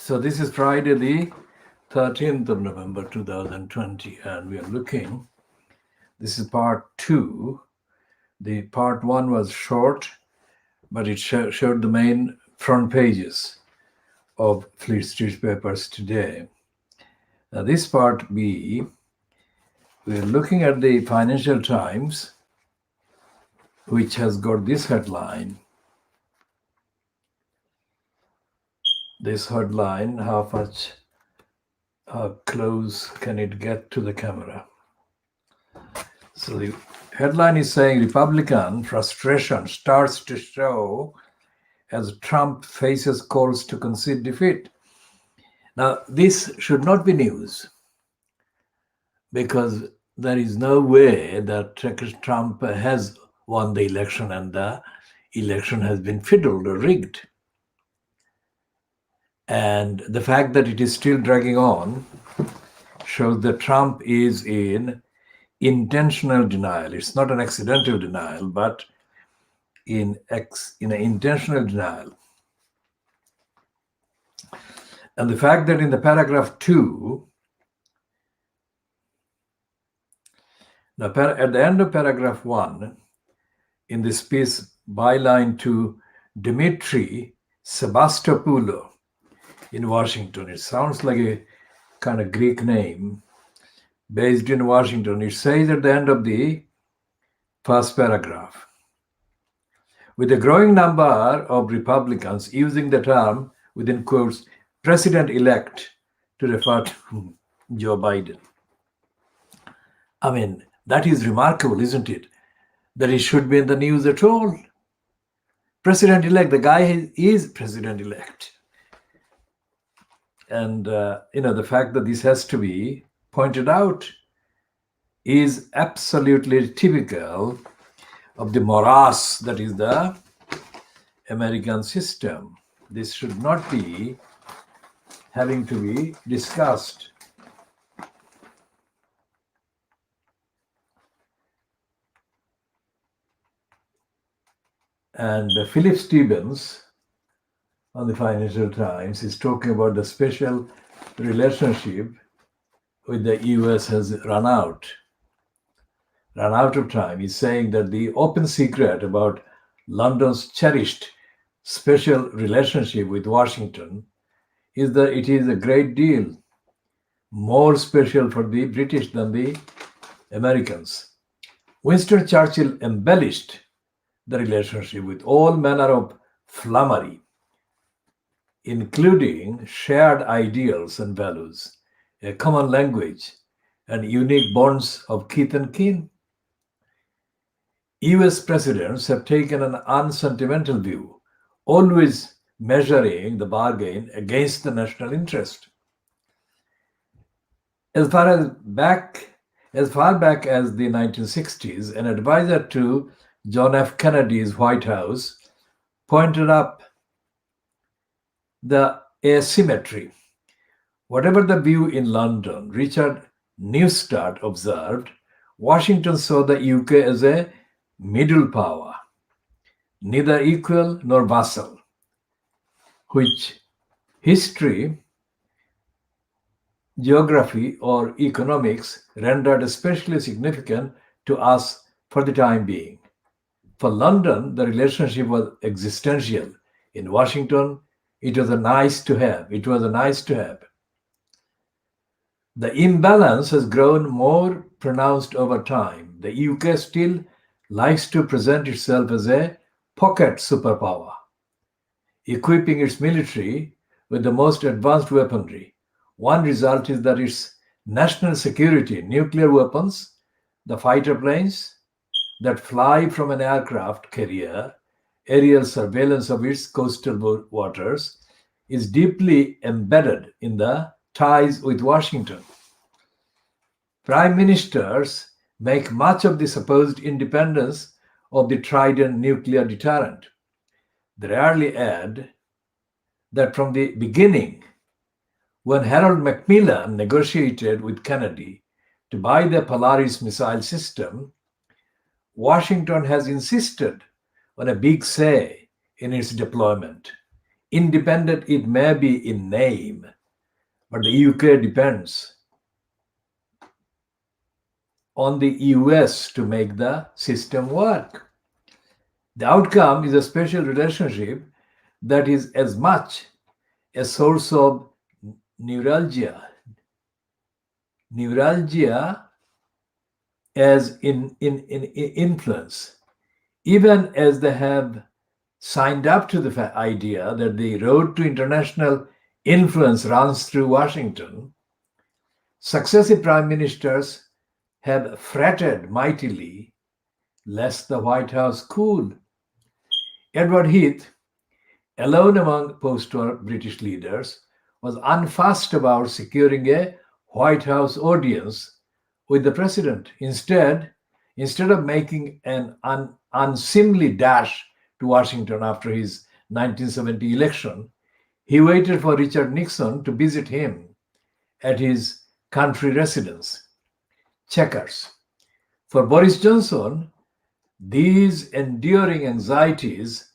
So this is Friday, the 13th of November 2020, and we are looking. This is part two. The part one was short, but it showed the main front pages of Fleet Street papers today. Now, this part B, we are looking at the Financial Times, which has got this headline. This headline, how close can it get to the camera? So the headline is saying Republican frustration starts to show as Trump faces calls to concede defeat. Now, this should not be news because there is no way that Trump has won the election and the election has been fiddled or rigged. And the fact that it is still dragging on shows that Trump is in intentional denial. It's not an accidental denial, but in an intentional denial. And the fact that in the paragraph 2, at the end of paragraph 1, in this piece, byline to Dimitri Sebastopoulos in Washington. It sounds like a kind of Greek name based in Washington. It says at the end of the first paragraph, with a growing number of Republicans using the term, within quotes, president-elect to refer to Joe Biden. I mean, that is remarkable, isn't it? That it should be in the news at all. President-elect, the guy is president-elect. And, the fact that this has to be pointed out is absolutely typical of the morass that is the American system. This should not be having to be discussed. And Philip Stevens on the Financial Times is talking about the special relationship with the US has run out of time. He's saying that the open secret about London's cherished special relationship with Washington is that it is a great deal more special for the British than the Americans. Winston Churchill embellished the relationship with all manner of flummery, including shared ideals and values, a common language, and unique bonds of kith and kin. US presidents have taken an unsentimental view, always measuring the bargain against the national interest. As far back as the 1960s, an advisor to John F. Kennedy's White House pointed up the asymmetry. Whatever the view in London, Richard Neustadt observed, Washington saw the UK as a middle power, neither equal nor vassal, which history, geography, or economics rendered especially significant to us for the time being. For London, the relationship was existential. In Washington, it was a nice to have. The imbalance has grown more pronounced over time. The UK still likes to present itself as a pocket superpower, equipping its military with the most advanced weaponry. One result is that its national security, nuclear weapons, the fighter planes that fly from an aircraft carrier, aerial surveillance of its coastal waters, is deeply embedded in the ties with Washington. Prime ministers make much of the supposed independence of the Trident nuclear deterrent. They rarely add that from the beginning, when Harold Macmillan negotiated with Kennedy to buy the Polaris missile system, Washington has insisted on a big say in its deployment. Independent it may be in name, but the UK depends on the US to make the system work. The outcome is a special relationship that is as much a source of neuralgia as in influence, even as they have signed up to the idea that the road to international influence runs through Washington. Successive prime ministers have fretted mightily lest the White House cool. Edward Heath, alone among post-war British leaders, was unfussed about securing a White House audience with the president. Instead of making an unseemly dash to Washington after his 1970 election, he waited for Richard Nixon to visit him at his country residence, Chequers. For Boris Johnson, these enduring anxieties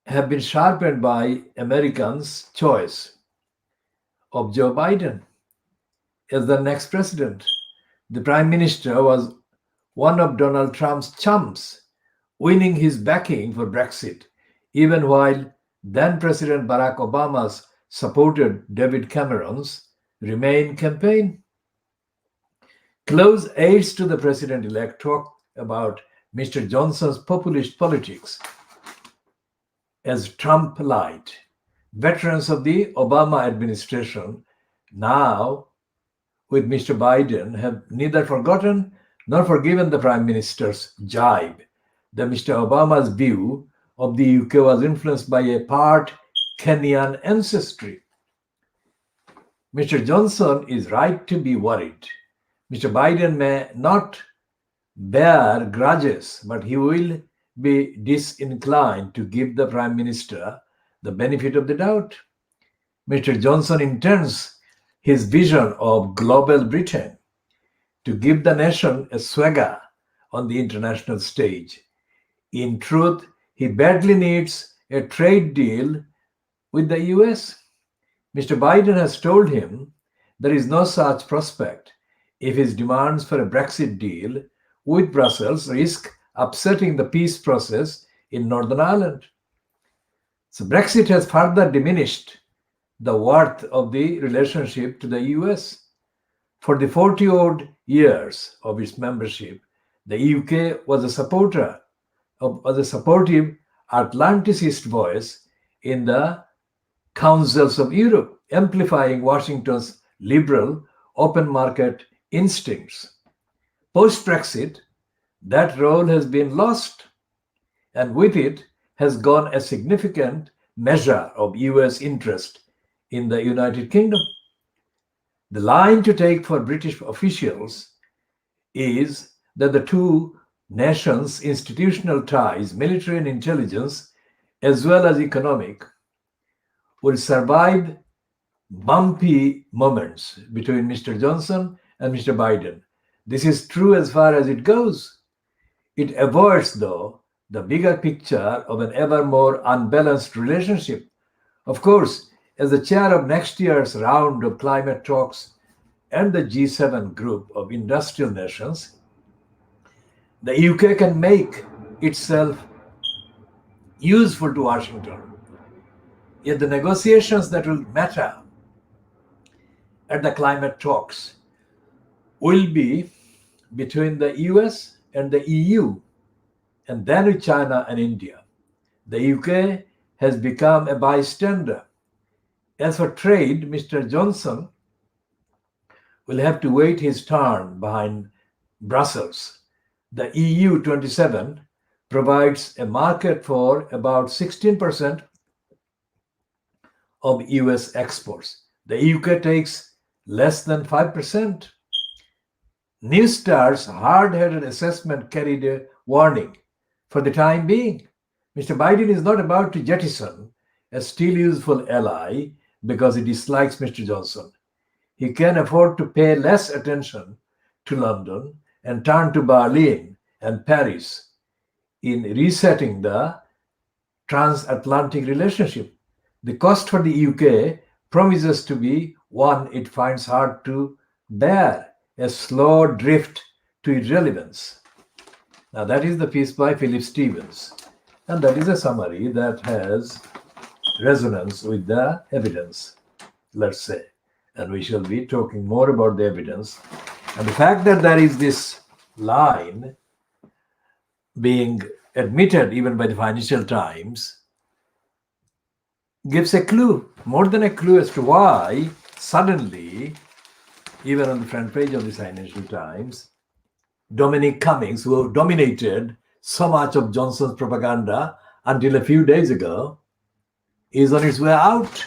have been sharpened by Americans' choice of Joe Biden as the next president. The prime minister was one of Donald Trump's chums, winning his backing for Brexit, even while then President Barack Obama's supported David Cameron's Remain campaign. Close aides to the president-elect talk about Mr. Johnson's populist politics as Trump light. Veterans of the Obama administration, now with Mr. Biden, have neither forgotten nor forgiven the prime minister's jibe that Mr. Obama's view of the UK was influenced by a part Kenyan ancestry. Mr. Johnson is right to be worried. Mr. Biden may not bear grudges, but he will be disinclined to give the prime minister the benefit of the doubt. Mr. Johnson intends his vision of global Britain to give the nation a swagger on the international stage. In truth, he badly needs a trade deal with the US. Mr. Biden has told him there is no such prospect if his demands for a Brexit deal with Brussels risk upsetting the peace process in Northern Ireland. So Brexit has further diminished the worth of the relationship to the US. For the 40-odd years of its membership, the UK was a supportive Atlanticist voice in the councils of Europe, amplifying Washington's liberal open market instincts. Post-Brexit, that role has been lost, and with it has gone a significant measure of US interest in the United Kingdom. The line to take for British officials is that the two nations' institutional ties, military and intelligence, as well as economic, will survive bumpy moments between Mr. Johnson and Mr. Biden. This is true as far as it goes. It avoids, though, the bigger picture of an ever more unbalanced relationship. Of course, as the chair of next year's round of climate talks and the G7 group of industrial nations, the UK can make itself useful to Washington. Yet the negotiations that will matter at the climate talks will be between the US and the EU, and then with China and India. The UK has become a bystander. As for trade, Mr. Johnson will have to wait his turn behind Brussels. The EU 27 provides a market for about 16% of US exports. The UK takes less than 5%. New Star's hard-headed assessment carried a warning. For the time being, Mr. Biden is not about to jettison a still useful ally because he dislikes Mr. Johnson. He can afford to pay less attention to London and turn to Berlin and Paris in resetting the transatlantic relationship. The cost for the UK promises to be one it finds hard to bear, a slow drift to irrelevance. Now, that is the piece by Philip Stevens. And that is a summary that has resonance with the evidence, let's say. And we shall be talking more about the evidence. And the fact that there is this line being admitted even by the Financial Times gives a clue, more than a clue, as to why suddenly, even on the front page of the Financial Times, Dominic Cummings, who dominated so much of Johnson's propaganda until a few days ago, is on its way out.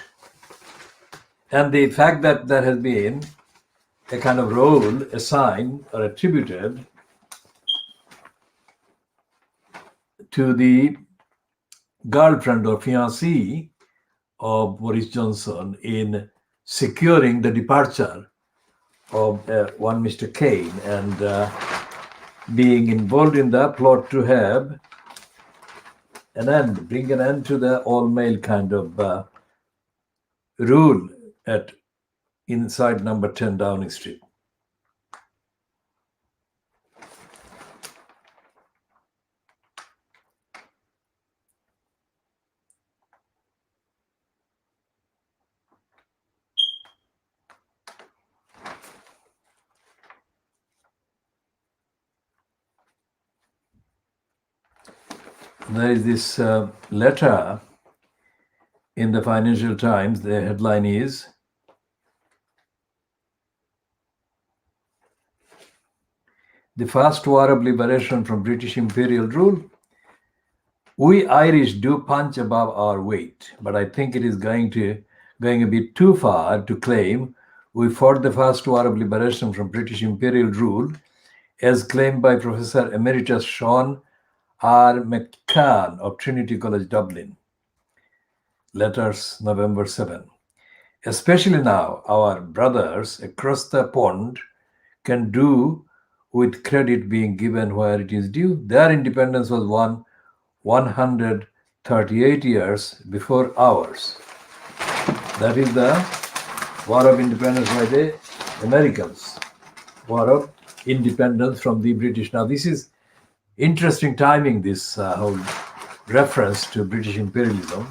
And the fact that there has been a kind of role assigned or attributed to the girlfriend or fiancée of Boris Johnson in securing the departure of one Mr. Kane and being involved in the plot to have an end, bring an end to the all-male kind of rule at inside number 10 Downing Street. There is this letter in the Financial Times. The headline is, "The First War of Liberation from British Imperial Rule. We Irish do punch above our weight, but I think it is going a bit too far to claim we fought the First War of Liberation from British Imperial Rule, as claimed by Professor Emeritus Sean R. McCann of Trinity College, Dublin." Letters, November 7. "Especially now, our brothers across the pond can do with credit being given where it is due. Their independence was won 138 years before ours." That is the War of Independence by the Americans. War of Independence from the British. Now, this is interesting timing, this whole reference to British imperialism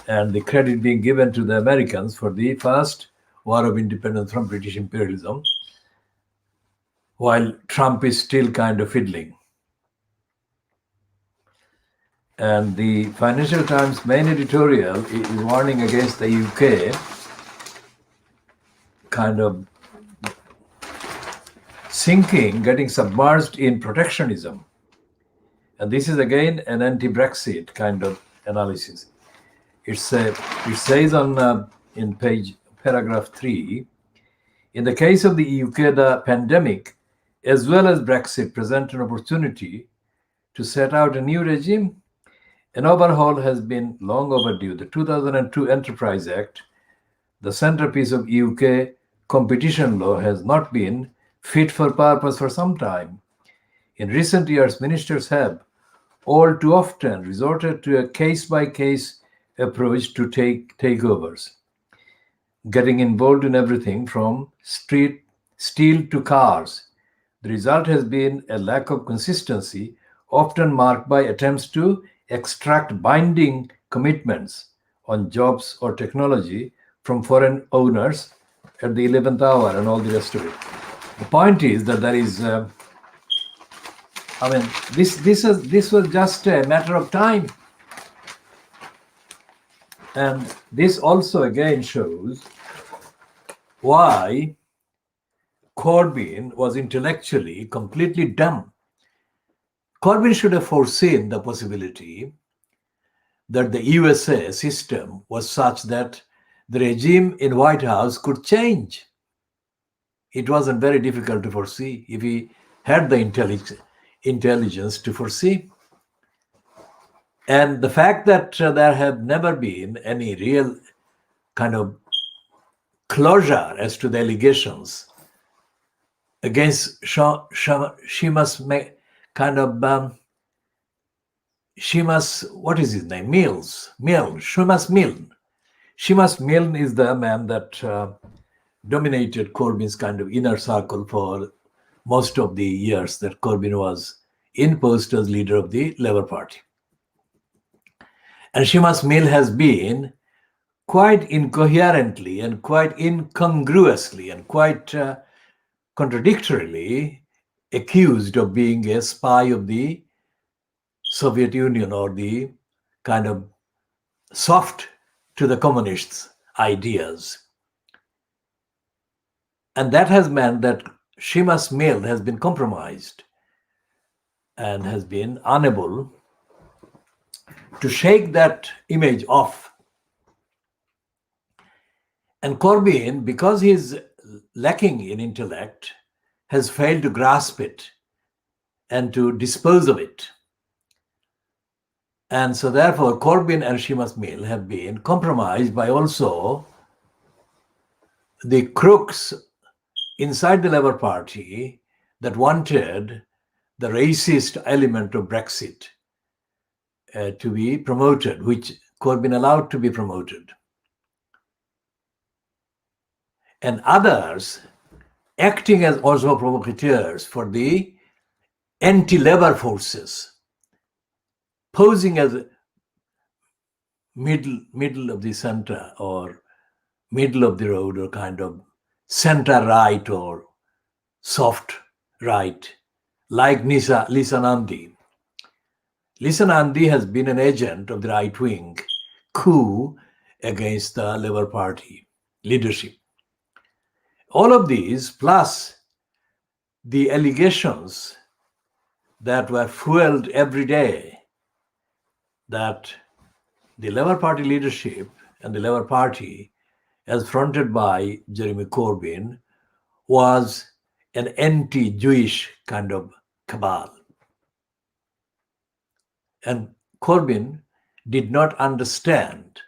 and the credit being given to the Americans for the first War of Independence from British imperialism, while Trump is still kind of fiddling. And the Financial Times main editorial is warning against the UK kind of sinking, getting submerged in protectionism. And this is again an anti-Brexit kind of analysis. It says on in paragraph 3, "In the case of the UK, the pandemic as well as Brexit present an opportunity to set out a new regime. An overhaul has been long overdue. The 2002 Enterprise Act, the centerpiece of UK competition law, has not been fit for purpose for some time. In recent years, ministers have all too often resorted to a case-by-case approach to takeovers, getting involved in everything from steel to cars. The result has been a lack of consistency, often marked by attempts to extract binding commitments on jobs or technology from foreign owners at the 11th hour and all the rest of it." The point is that there is, this was just a matter of time. And this also again shows why Corbyn was intellectually completely dumb. Corbyn should have foreseen the possibility that the USA system was such that the regime in White House could change. It wasn't very difficult to foresee if he had the intelligence to foresee. And the fact that there have never been any real kind of closure as to the allegations against she what is his name? Seamus Milne. Seamus Milne is the man that dominated Corbyn's kind of inner circle for most of the years that Corbyn was in post as leader of the Labour Party. And Seamus Milne has been quite incoherently and quite incongruously and quite contradictorily accused of being a spy of the Soviet Union, or the kind of soft to the communists ideas. And that has meant that Seamus Milne has been compromised and has been unable to shake that image off. And Corbyn, because he's lacking in intellect, has failed to grasp it and to dispose of it. And so therefore, Corbyn and Seamus Milne have been compromised by also the crooks inside the Labour Party that wanted the racist element of Brexit to be promoted, which Corbyn allowed to be promoted. And others acting as also provocateurs for the anti-Labour forces, posing as middle of the center or middle of the road, or kind of center right or soft right, like Lisa Nandi. Lisa Nandi has been an agent of the right-wing coup against the Labour Party leadership. All of these, plus the allegations that were fueled every day that the Labour Party leadership and the Labour Party, as fronted by Jeremy Corbyn, was an anti-Jewish kind of cabal. And Corbyn did not understand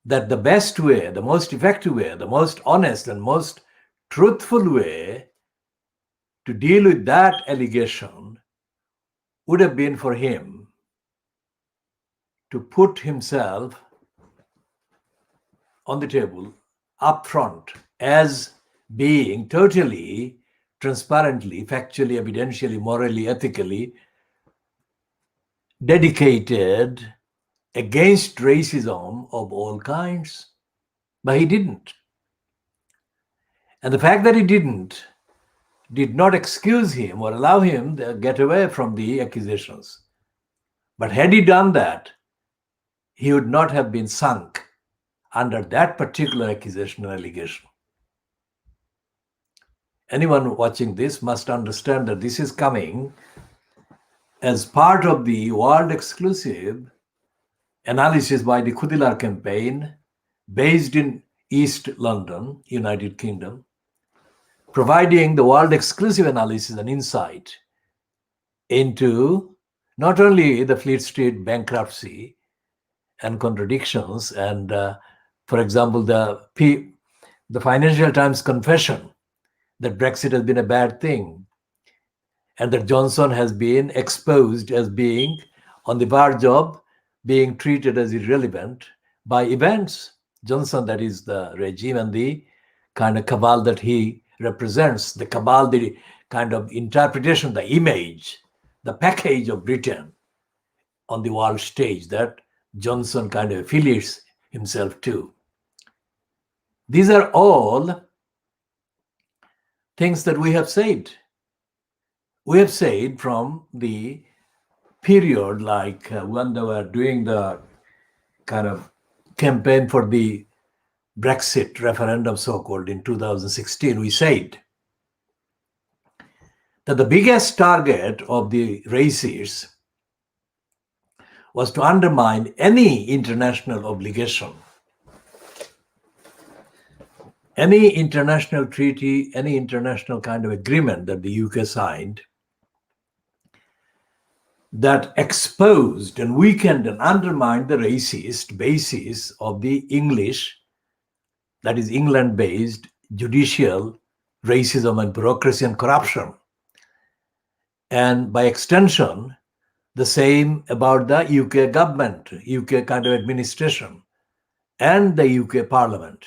that the best way, the most effective way, the most honest and most truthful way to deal with that allegation would have been for him to put himself on the table up front as being totally, transparently, factually, evidentially, morally, ethically dedicated against racism of all kinds. But he didn't. And the fact that he did not excuse him or allow him to get away from the accusations. But had he done that, he would not have been sunk under that particular accusation or allegation. Anyone watching this must understand that this is coming as part of the world exclusive analysis by the Khoodeelaar campaign, based in East London, United Kingdom, providing the world exclusive analysis and insight into not only the Fleet Street bankruptcy and contradictions and, for example, the Financial Times confession that Brexit has been a bad thing and that Johnson has been exposed as being on the verge of being treated as irrelevant by events. Johnson, that is the regime and the kind of cabal that he represents, the cabal, the kind of interpretation, the image, the package of Britain on the world stage that Johnson kind of affiliates himself to. These are all things that we have said. We have said from the period like when they were doing the kind of campaign for the Brexit referendum, so-called, in 2016, we said that the biggest target of the racists was to undermine any international obligation, any international treaty, any international kind of agreement that the UK signed that exposed and weakened and undermined the racist basis of the English, that is England-based, judicial racism and bureaucracy and corruption. And by extension, The same about the UK government, UK kind of administration, and the UK Parliament.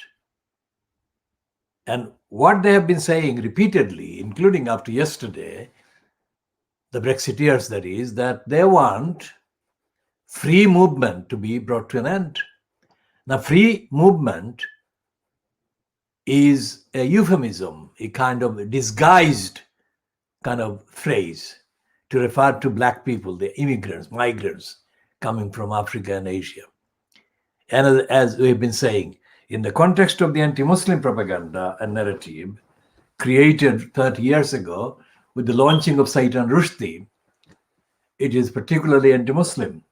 And what they have been saying repeatedly, including after yesterday, the Brexiteers, that is, that they want free movement to be brought to an end. Now, free movement is a euphemism, a kind of disguised kind of phrase to refer to black people, the immigrants, migrants coming from Africa and Asia. And as we've been saying, in the context of the anti-Muslim propaganda and narrative created 30 years ago with the launching of Saitan Rushdie, it is particularly anti-Muslim.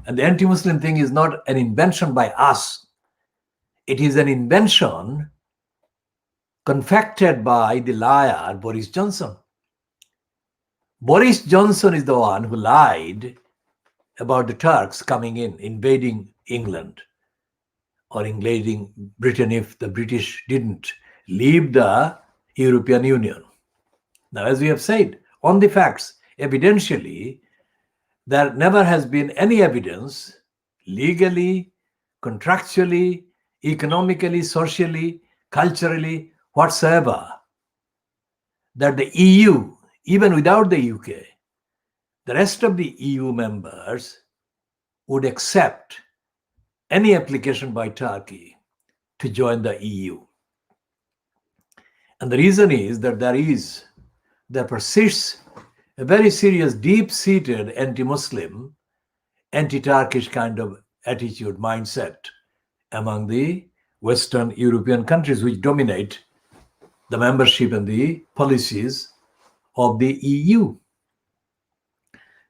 And the anti-Muslim thing is not an invention by us. It is an invention confected by the liar Boris Johnson. Boris Johnson is the one who lied about the Turks coming in, invading England, or invading Britain if the British didn't leave the European Union. Now, as we have said, on the facts, evidentially, there never has been any evidence, legally, contractually, economically, socially, culturally, whatsoever, that the EU, even without the UK, the rest of the EU members would accept any application by Turkey to join the EU. And the reason is that there persists a very serious, deep-seated anti-Muslim, anti-Turkish kind of attitude, mindset among the Western European countries which dominate the membership and the policies of the EU.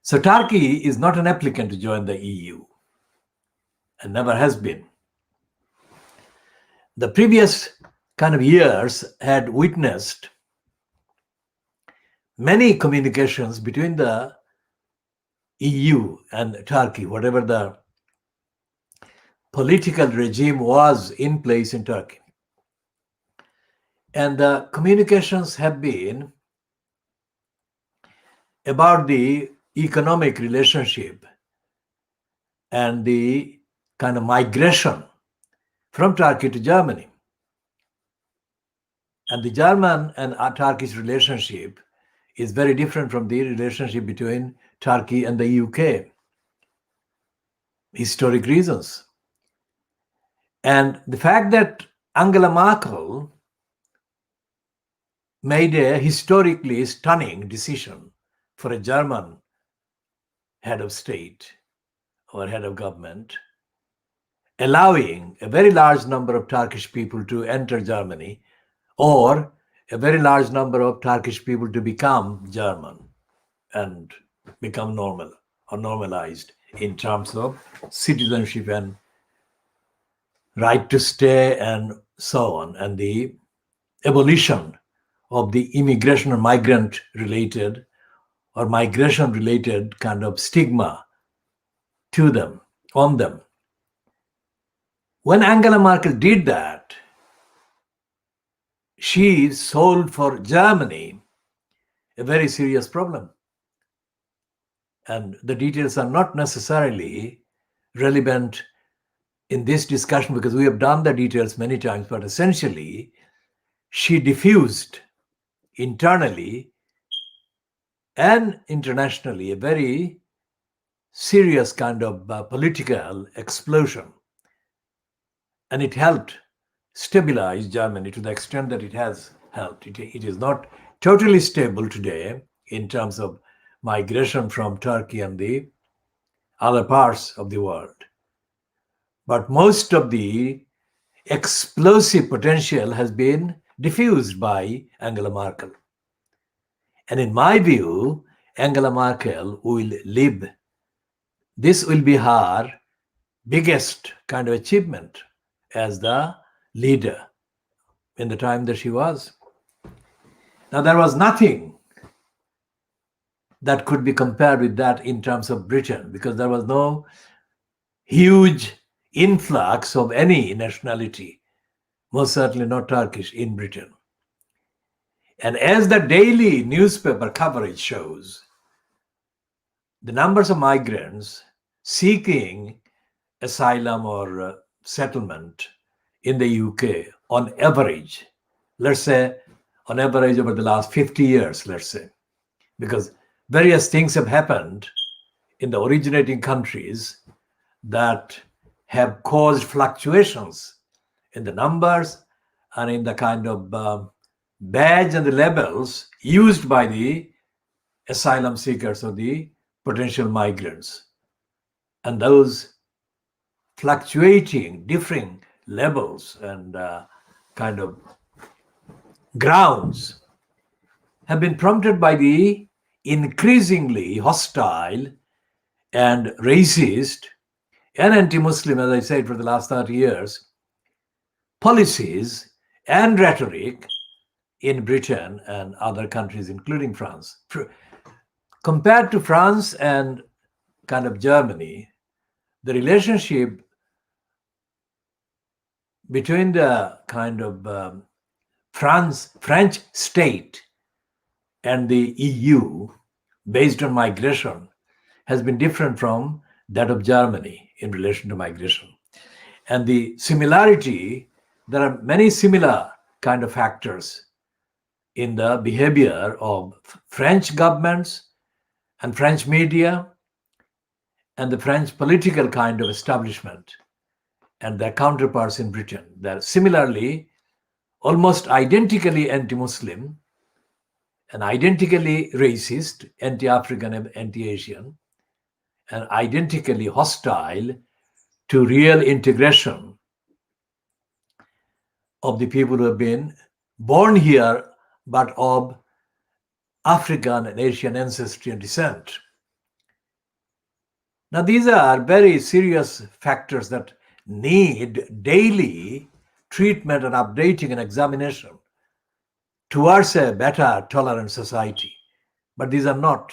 So Turkey is not an applicant to join the EU and never has been. The previous kind of years had witnessed many communications between the EU and Turkey, whatever the political regime was in place in Turkey. And the communications have been about the economic relationship and the kind of migration from Turkey to Germany. And the German and Turkish relationship is very different from the relationship between Turkey and the UK. Historic reasons. And the fact that Angela Merkel made a historically stunning decision for a German head of state or head of government, allowing a very large number of Turkish people to enter Germany, or a very large number of Turkish people to become German and become normal or normalized in terms of citizenship and right to stay and so on, and the abolition of the immigration or migrant related or migration related kind of stigma to them, on them. When Angela Merkel did that, she solved for Germany a very serious problem. And the details are not necessarily relevant in this discussion because we have done the details many times, but essentially she diffused internally and internationally a very serious kind of political explosion. And it helped stabilize Germany to the extent that it has helped. It is not totally stable today in terms of migration from Turkey and the other parts of the world. But most of the explosive potential has been diffused by Angela Merkel. And in my view, Angela Merkel will live. This will be her biggest kind of achievement as the leader in the time that she was. Now, there was nothing that could be compared with that in terms of Britain, because there was no huge influx of any nationality, most certainly not Turkish, in Britain. And as the daily newspaper coverage shows, the numbers of migrants seeking asylum or settlement in the UK on average, let's say on average over the last 50 years, let's say, because various things have happened in the originating countries that have caused fluctuations in the numbers and in the kind of badge and the labels used by the asylum seekers or the potential migrants. And those fluctuating, differing levels and kind of grounds have been prompted by the increasingly hostile and racist and anti-Muslim, as I said, for the last 30 years, policies and rhetoric in Britain and other countries, including France. Compared to France and kind of Germany, the relationship between the kind of French state and the EU based on migration has been different from that of Germany in relation to migration. And the similarity, there are many similar kind of factors in the behavior of French governments and French media and the French political kind of establishment and their counterparts in Britain. They're similarly almost identically anti-Muslim and identically racist, anti-African and anti-Asian, and identically hostile to real integration of the people who have been born here but of African and Asian ancestry and descent. Now, these are very serious factors that need daily treatment and updating and examination towards a better, tolerant society. But these are not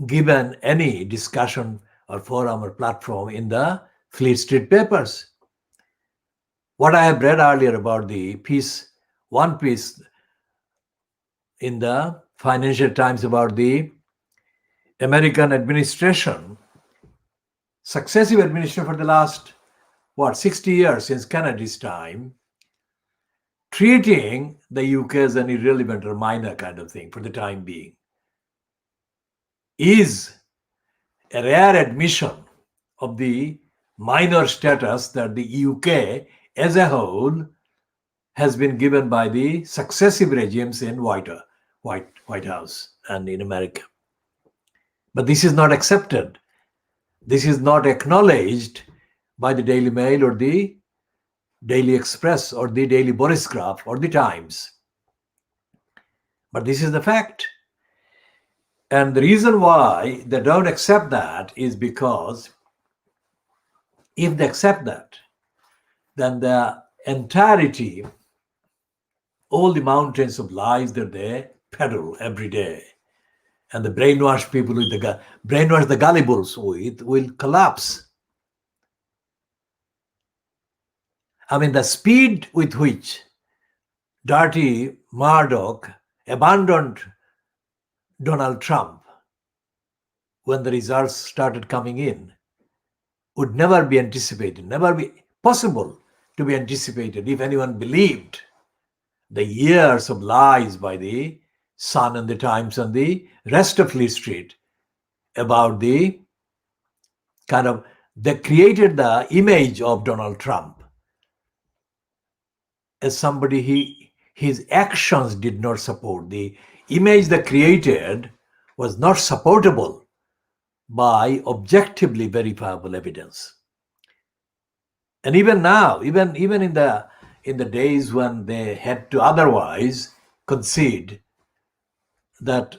given any discussion or forum or platform in the Fleet Street papers. What I have read earlier about the piece, one piece in the Financial Times about the American administration, successive administration for the last, 60 years since Kennedy's time, treating the UK as an irrelevant or minor kind of thing for the time being, is a rare admission of the minor status that the UK as a whole has been given by the successive regimes in White House and in America. But this is not accepted. This is not acknowledged by the Daily Mail or the Daily Express or the Daily Borisgraph or the Times. But this is the fact. And the reason why they don't accept that is because if they accept that, then the entirety, all the mountains of lies that they peddle every day, and the brainwash people with brainwash the gullibles with, will collapse. I mean, the speed with which Dirty Murdoch abandoned Donald Trump when the results started coming in would never be anticipated, never be possible to be anticipated if anyone believed the years of lies by the Sun and the Times and the rest of Fleet Street about the kind of, they created the image of Donald Trump as somebody his actions did not support. The image they created was not supportable by objectively verifiable evidence. And even now, even in the days when they had to otherwise concede that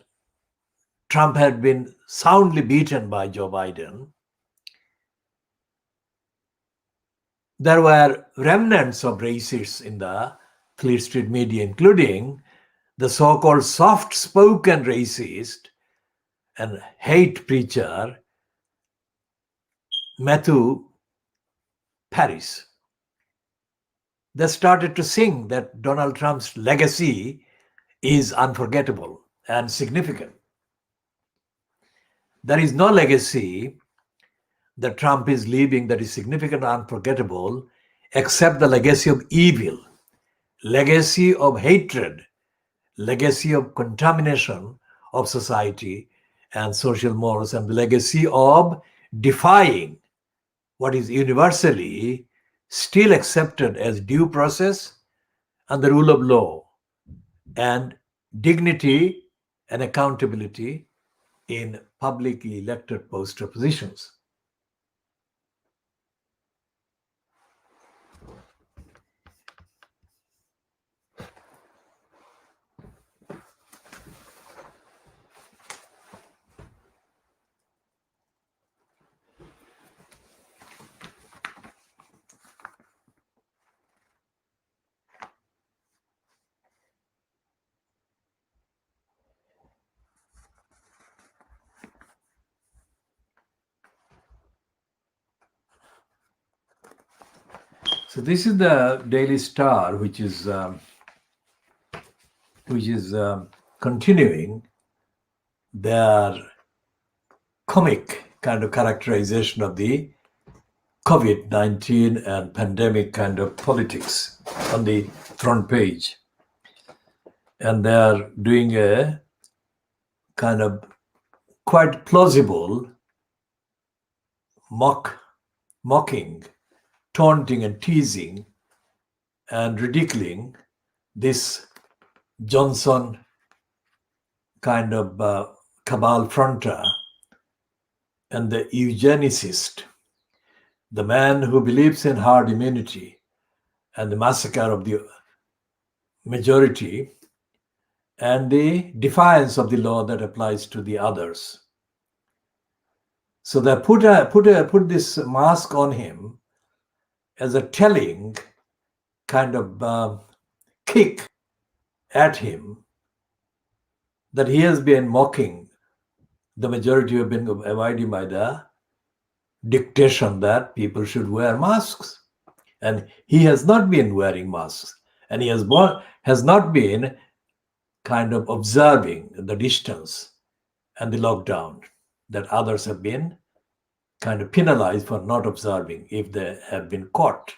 Trump had been soundly beaten by Joe Biden, there were remnants of racists in the Fleet Street media, including the so-called soft-spoken racist and hate preacher Matthew Paris. They started to sing that Donald Trump's legacy is unforgettable and significant. There is no legacy that Trump is leaving that is significant and unforgettable except the legacy of evil, legacy of hatred, legacy of contamination of society and social morals, and the legacy of defying what is universally still accepted as due process and the rule of law and dignity and accountability in publicly elected post positions. So this is the Daily Star, which is continuing their comic kind of characterization of the COVID-19 and pandemic kind of politics on the front page. And they're doing a kind of quite plausible mocking, taunting and teasing and ridiculing this Johnson kind of cabal fronter and the eugenicist, the man who believes in herd immunity and the massacre of the majority and the defiance of the law that applies to the others. So they put this mask on him as a telling kind of kick at him that he has been mocking the majority, have been abiding by the dictation that people should wear masks. And he has not been wearing masks. And he has not been kind of observing the distance and the lockdown that others have been kind of penalized for not observing if they have been caught.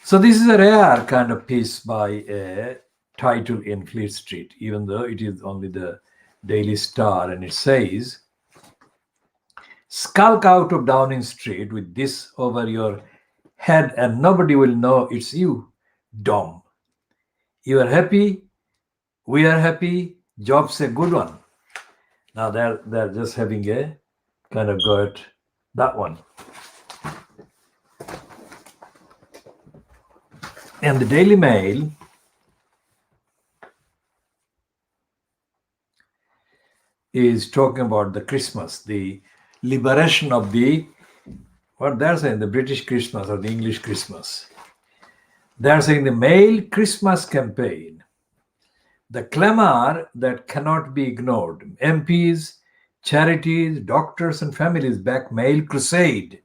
So this is a rare kind of piece by a title in Fleet Street, even though it is only the Daily Star, and it says, "Skulk out of Downing Street with this over your head and nobody will know it's you, Dom. You are happy, we are happy, job's a good one." Now they're just having a kind of go at that one. And the Daily Mail is talking about the Christmas, the liberation of what they're saying, the British Christmas or the English Christmas. They're saying the male Christmas campaign, the clamor that cannot be ignored. MPs, charities, doctors, and families back male crusade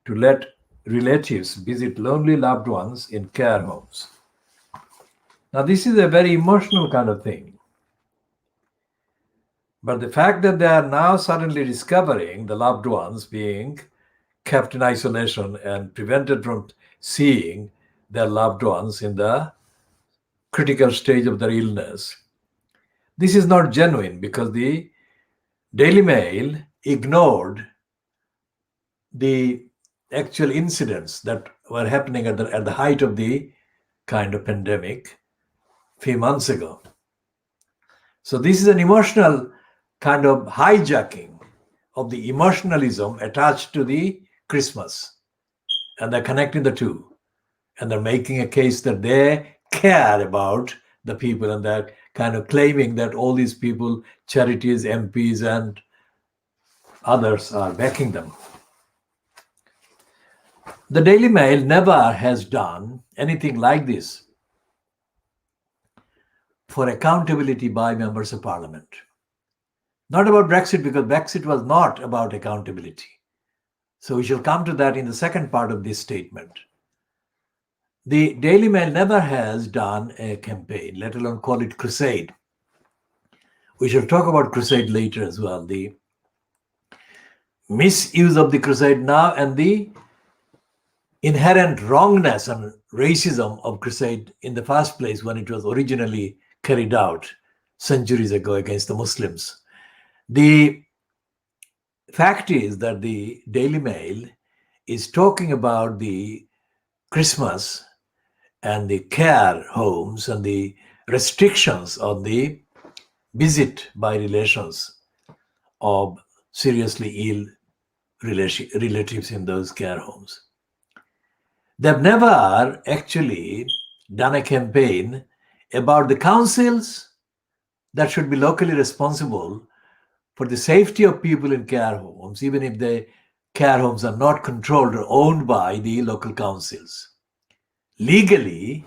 to let relatives visit lonely loved ones in care homes. Now, this is a very emotional kind of thing. But the fact that they are now suddenly discovering the loved ones being kept in isolation and prevented from seeing their loved ones in the critical stage of their illness, this is not genuine, because the Daily Mail ignored the actual incidents that were happening at the height of the kind of pandemic a few months ago. So this is an emotional kind of hijacking of the emotionalism attached to the Christmas, and they're connecting the two, and they're making a case that they care about the people, and they're kind of claiming that all these people, charities, MPs, and others are backing them. The Daily Mail never has done anything like this for accountability by members of parliament. Not about Brexit, because Brexit was not about accountability. So we shall come to that in the second part of this statement. The Daily Mail never has done a campaign, let alone call it crusade, We shall talk about crusade later as well. The misuse of the crusade now and the inherent wrongness and racism of crusade in the first place when it was originally carried out centuries ago against the Muslims. The fact is that the Daily Mail is talking about the Christmas and the care homes and the restrictions on the visit by relations of seriously ill relatives in those care homes. They've never actually done a campaign about the councils that should be locally responsible for the safety of people in care homes, even if the care homes are not controlled or owned by the local councils. Legally,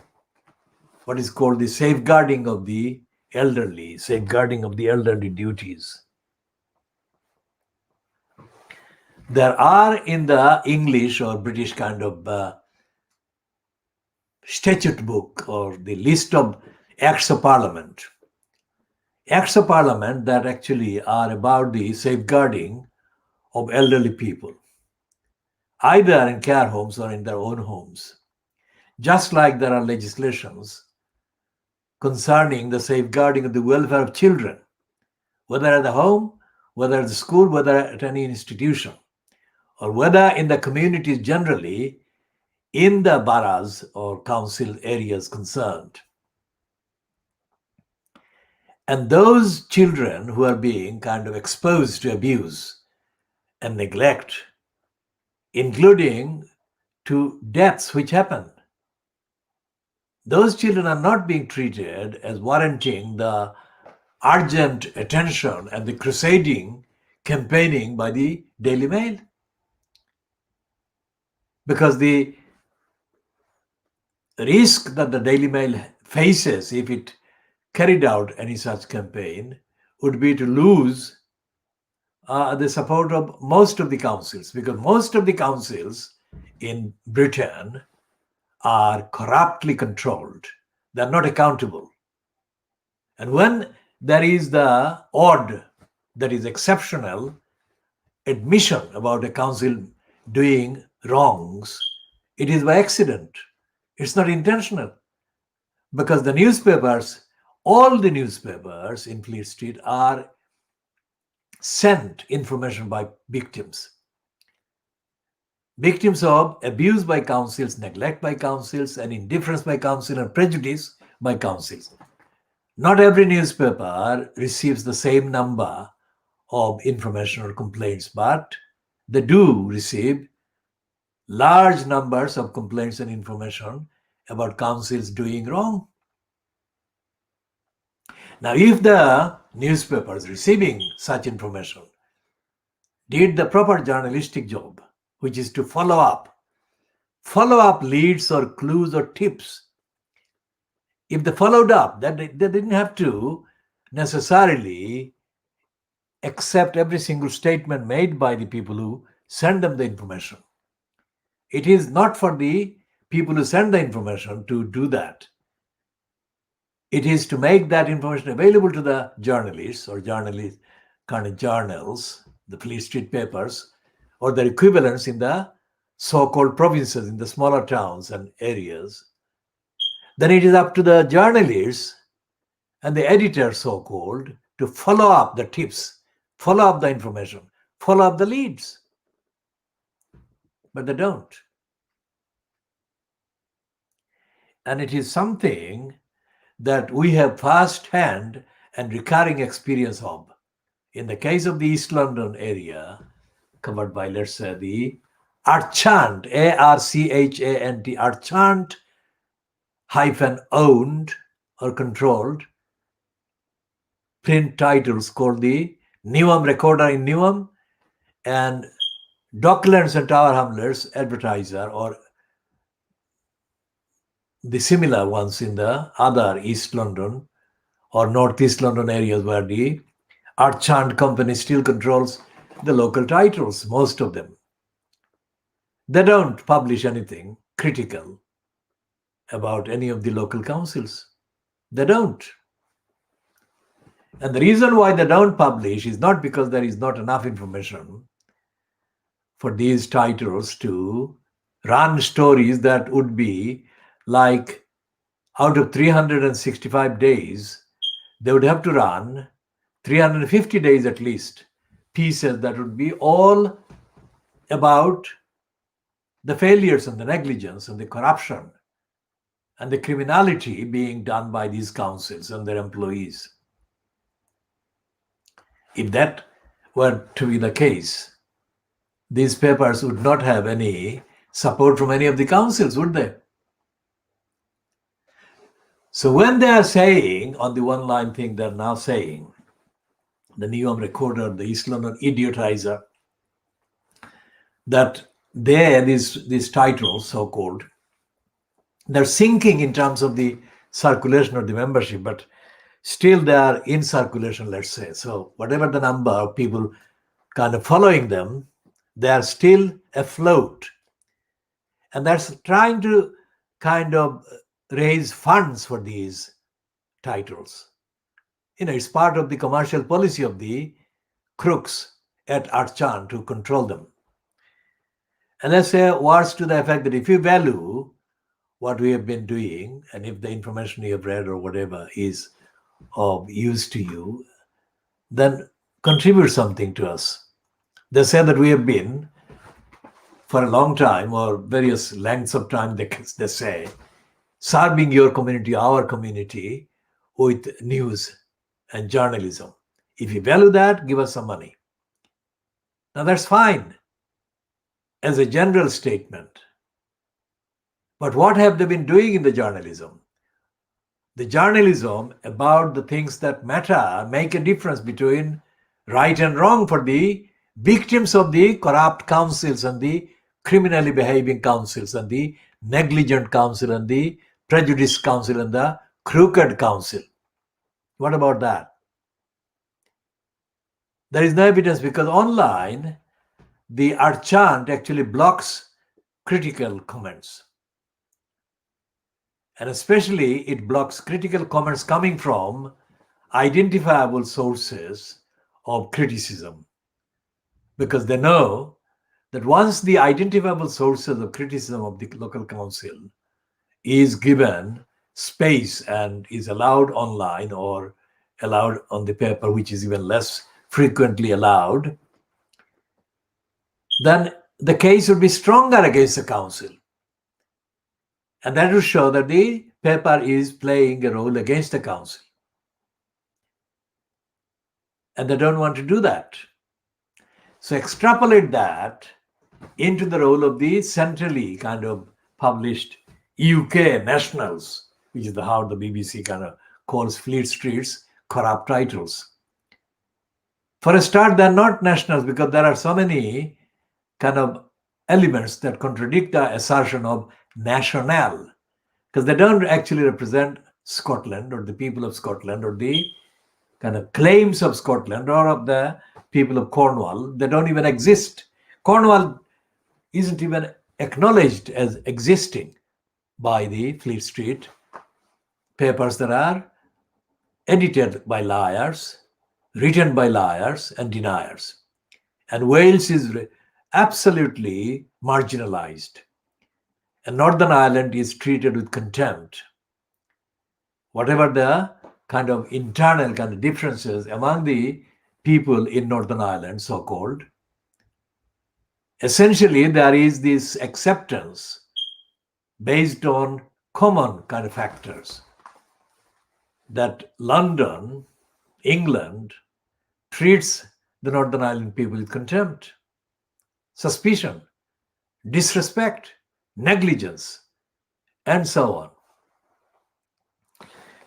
what is called the safeguarding of the elderly duties. There are in the English or British kind of statute book or the list of acts of parliament that actually are about the safeguarding of elderly people, either in care homes or in their own homes. Just like there are legislations concerning the safeguarding of the welfare of children, whether at the home, whether at the school, whether at any institution, or whether in the communities generally, in the boroughs or council areas concerned. And those children who are being kind of exposed to abuse and neglect, including to deaths which happen, those children are not being treated as warranting the urgent attention and the crusading campaigning by the Daily Mail. Because the risk that the Daily Mail faces if it carried out any such campaign would be to lose the support of most of the councils, because most of the councils in Britain are corruptly controlled. They're not accountable. And when there is the odd, that is exceptional, admission about a council doing wrongs, it is by accident. It's not intentional. Because the newspapers, all the newspapers in Fleet Street are sent information by victims. Victims of abuse by councils, neglect by councils, and indifference by council and prejudice by councils. Not every newspaper receives the same number of information or complaints, but they do receive large numbers of complaints and information about councils doing wrong. Now, if the newspapers receiving such information did the proper journalistic job, which is to follow up leads or clues or tips, if they followed up, that they didn't have to necessarily accept every single statement made by the people who send them the information. It is not for the people who send the information to do that. It is to make that information available to the journalists or journalist kind of journals, the Fleet Street papers, or their equivalents in the so-called provinces, in the smaller towns and areas. Then it is up to the journalists and the editors, so-called, to follow up the tips, follow up the information, follow up the leads. But they don't. And it is something that we have first-hand and recurring experience of. In the case of the East London area, covered by, let's say, the Archant, A-R-C-H-A-N-T, Archant -owned or controlled print titles called the Newham Recorder in Newham and Docklands and Tower Hamlets Advertiser, or the similar ones in the other East London or Northeast London areas where the Archant company still controls the local titles, most of them. They don't publish anything critical about any of the local councils. They don't. And the reason why they don't publish is not because there is not enough information for these titles to run stories that would be like, out of 365 days, they would have to run 350 days at least pieces that would be all about the failures and the negligence and the corruption and the criminality being done by these councils and their employees. If that were to be the case, these papers would not have any support from any of the councils, would they? So when they are saying, on the one line thing they're now saying, the Newham Recorder, the East London Idiotizer, that these titles, so-called, they're sinking in terms of the circulation of the membership, but still they are in circulation, let's say. So whatever the number of people kind of following them, they are still afloat. And that's trying to kind of raise funds for these titles. It's part of the commercial policy of the crooks at Archan to control them. And let's say words to the effect that if you value what we have been doing, and if the information you have read or whatever is of use to you, then contribute something to us. They say that we have been, for a long time, or various lengths of time, they say, serving your community, our community, with news and journalism. If you value that, give us some money. Now that's fine as a general statement. But what have they been doing in the journalism? The journalism about the things that matter make a difference between right and wrong for the victims of the corrupt councils and the criminally behaving councils and the negligent council and the prejudiced council and the crooked council. What about that? There is no evidence because online, the Archant actually blocks critical comments. And especially it blocks critical comments coming from identifiable sources of criticism. Because they know that once the identifiable sources of criticism of the local council is given space and is allowed online or allowed on the paper, which is even less frequently allowed, then the case would be stronger against the council. And that will show that the paper is playing a role against the council. And they don't want to do that. So extrapolate that into the role of the centrally kind of published UK nationals, which is how the BBC kind of calls Fleet Street's corrupt titles. For a start, they're not nationals because there are so many kind of elements that contradict the assertion of national, because they don't actually represent Scotland or the people of Scotland or the kind of claims of Scotland or of the people of Cornwall. They don't even exist. Cornwall isn't even acknowledged as existing by the Fleet Street papers that are edited by liars, written by liars and deniers. And Wales is absolutely marginalized. And Northern Ireland is treated with contempt. Whatever the kind of internal kind of differences among the people in Northern Ireland, so-called, essentially there is this acceptance based on common kind of factors that London, England, treats the Northern Ireland people with contempt, suspicion, disrespect, negligence, and so on.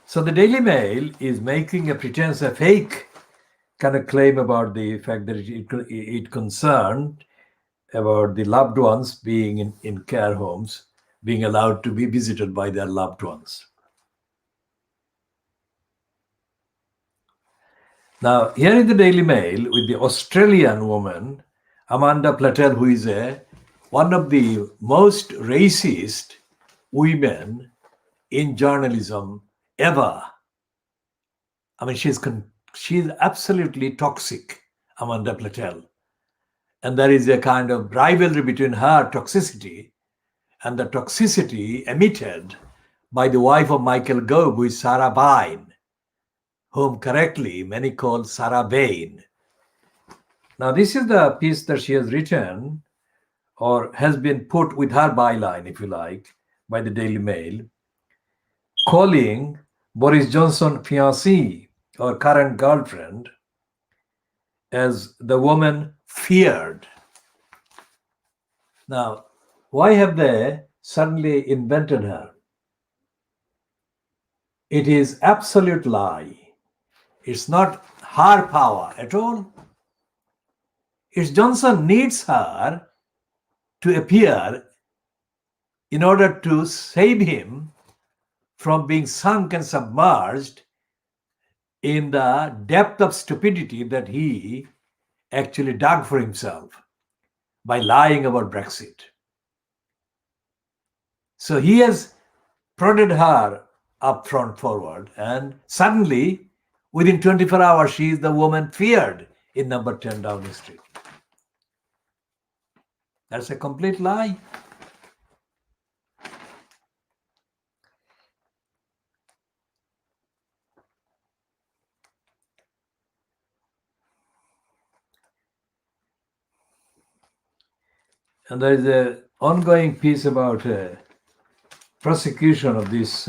So the Daily Mail is making a pretense of Haque kind of claim about the fact that it concerned about the loved ones being in care homes, being allowed to be visited by their loved ones. Now, here in the Daily Mail with the Australian woman, Amanda Platel, who is one of the most racist women in journalism ever. I mean, she's She is absolutely toxic, Amanda Platel. And there is a kind of rivalry between her toxicity and the toxicity emitted by the wife of Michael Gove, who is Sarah Bain, whom correctly many call Sarah Bain. Now, this is the piece that she has written, or has been put with her byline, if you like, by the Daily Mail, calling Boris Johnson fiancée or current girlfriend as the woman feared. Now, why have they suddenly invented her? It is absolute lie. It's not her power at all. It's Johnson needs her to appear in order to save him from being sunk and submerged in the depth of stupidity that he actually dug for himself by lying about Brexit. So he has prodded her up front forward, and suddenly, within 24 hours, she is the woman feared in number 10 Downing Street. That's a complete lie. And there is an ongoing piece about prosecution of this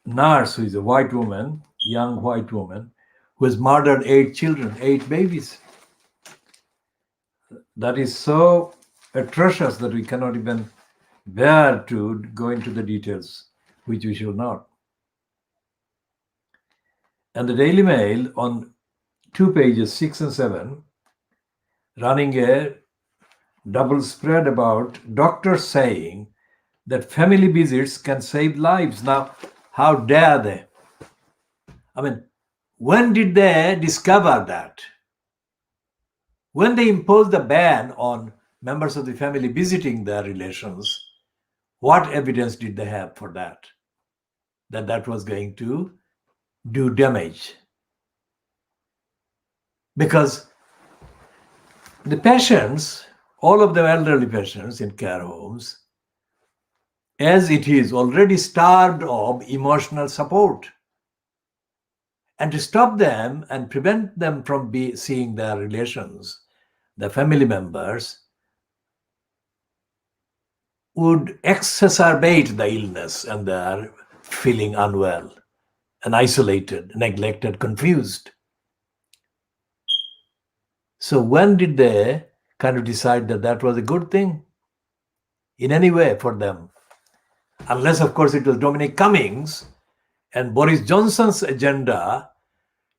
nurse, who is a white woman, young white woman, who has murdered 8 children, 8 babies. That is so atrocious that we cannot even bear to go into the details, which we shall not. And the Daily Mail on 2 pages, 6 and 7, running a double spread about doctors saying that family visits can save lives. Now, how dare they? I mean, when did they discover that? When they imposed a ban on members of the family visiting their relations, what evidence did they have for that? That was going to do damage. Because the patients, all of the elderly patients in care homes, as it is, already starved of emotional support. And to stop them and prevent them from seeing their relations, their family members, would exacerbate the illness and their feeling unwell and isolated, neglected, confused. So when did they kind of decide that that was a good thing in any way for them? Unless, of course, it was Dominic Cummings and Boris Johnson's agenda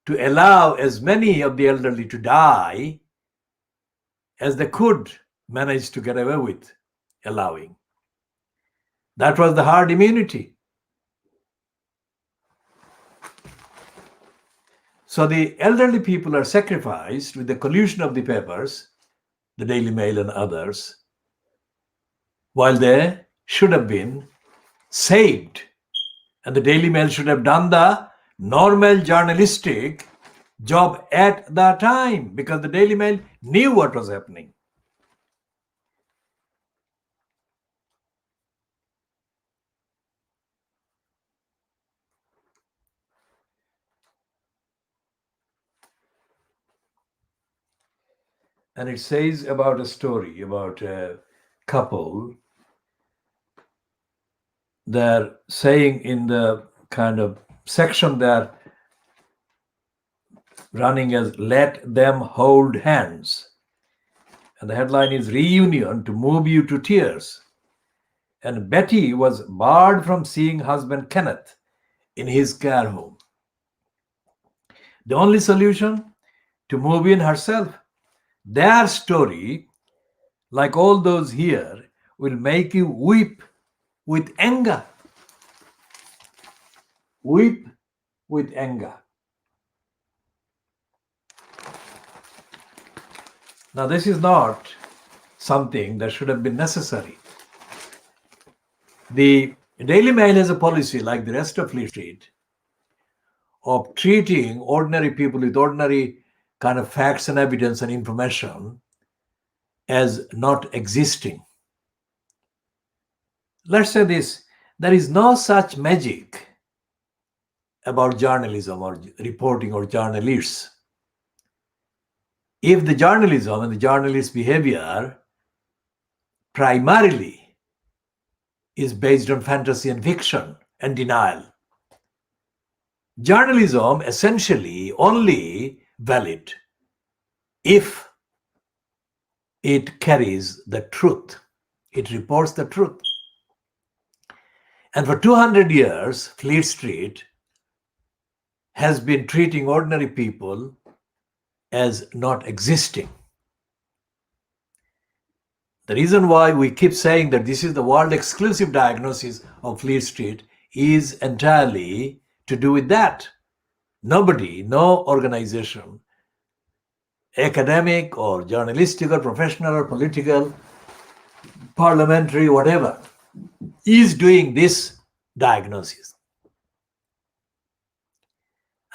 to allow as many of the elderly to die as they could manage to get away with allowing. That was the herd immunity. So the elderly people are sacrificed with the collusion of the papers, the Daily Mail and others, while they should have been saved. And the Daily Mail should have done the normal journalistic job at that time, because the Daily Mail knew what was happening. And it says about a story about a couple. They're saying in the kind of section they're running as "Let Them Hold Hands." And the headline is "Reunion to Move You to Tears." And Betty was barred from seeing husband Kenneth in his care home. The only solution? To move in herself. Their story, like all those here, will make you weep with anger. Weep with anger. Now, this is not something that should have been necessary. The Daily Mail has a policy, like the rest of Fleet Street, of treating ordinary people with ordinary kind of facts and evidence and information as not existing. Let's say this, there is no such magic about journalism or reporting or journalists. If the journalism and the journalist behavior primarily is based on fantasy and fiction and denial, journalism essentially only valid if it carries the truth, it reports the truth. And for 200 years, Fleet Street has been treating ordinary people as not existing. The reason why we keep saying that this is the world exclusive diagnosis of Fleet Street is entirely to do with that. Nobody, no organization, academic or journalistic or professional or political, parliamentary, whatever, is doing this diagnosis.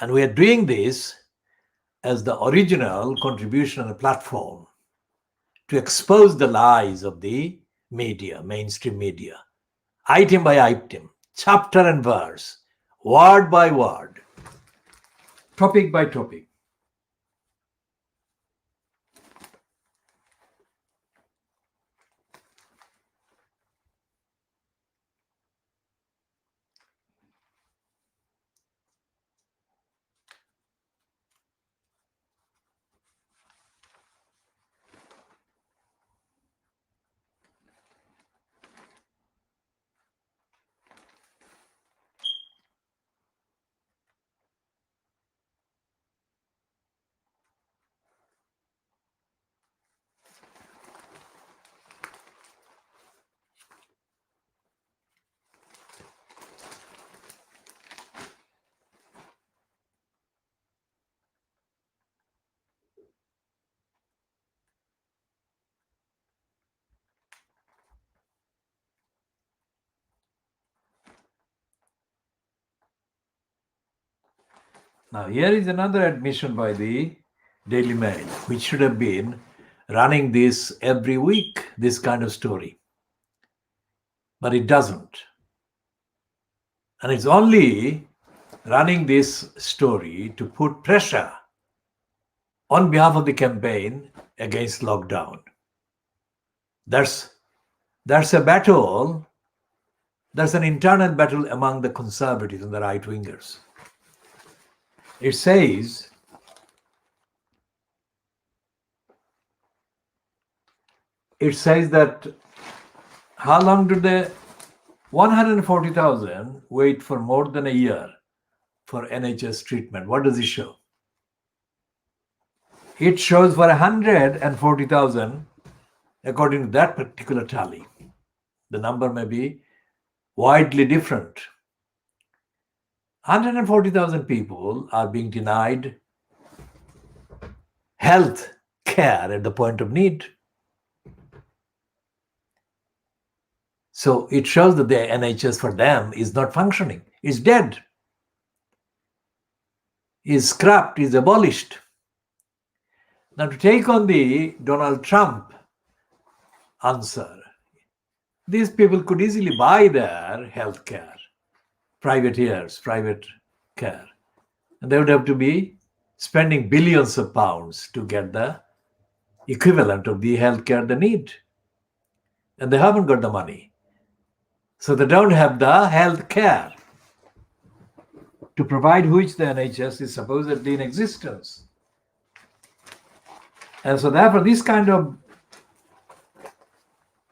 And we are doing this as the original contribution on a platform to expose the lies of the media, mainstream media, item by item, chapter and verse, word by word, topic by topic. Now, here is another admission by the Daily Mail, which should have been running this every week, this kind of story. But it doesn't. And it's only running this story to put pressure on behalf of the campaign against lockdown. That's a battle, that's an internal battle among the conservatives and the right-wingers. It says that how long did the 140,000 wait for more than a year for NHS treatment? What does it show? It shows for 140,000, according to that particular tally. The number may be widely different. 140,000 people are being denied health care at the point of need. So it shows that the NHS for them is not functioning, is dead, is scrapped, is abolished. Now, to take on the Donald Trump answer, these people could easily buy their health care, private care. And they would have to be spending billions of pounds to get the equivalent of the health care they need. And they haven't got the money. So they don't have the health care to provide which the NHS is supposedly in existence. And so therefore, this kind of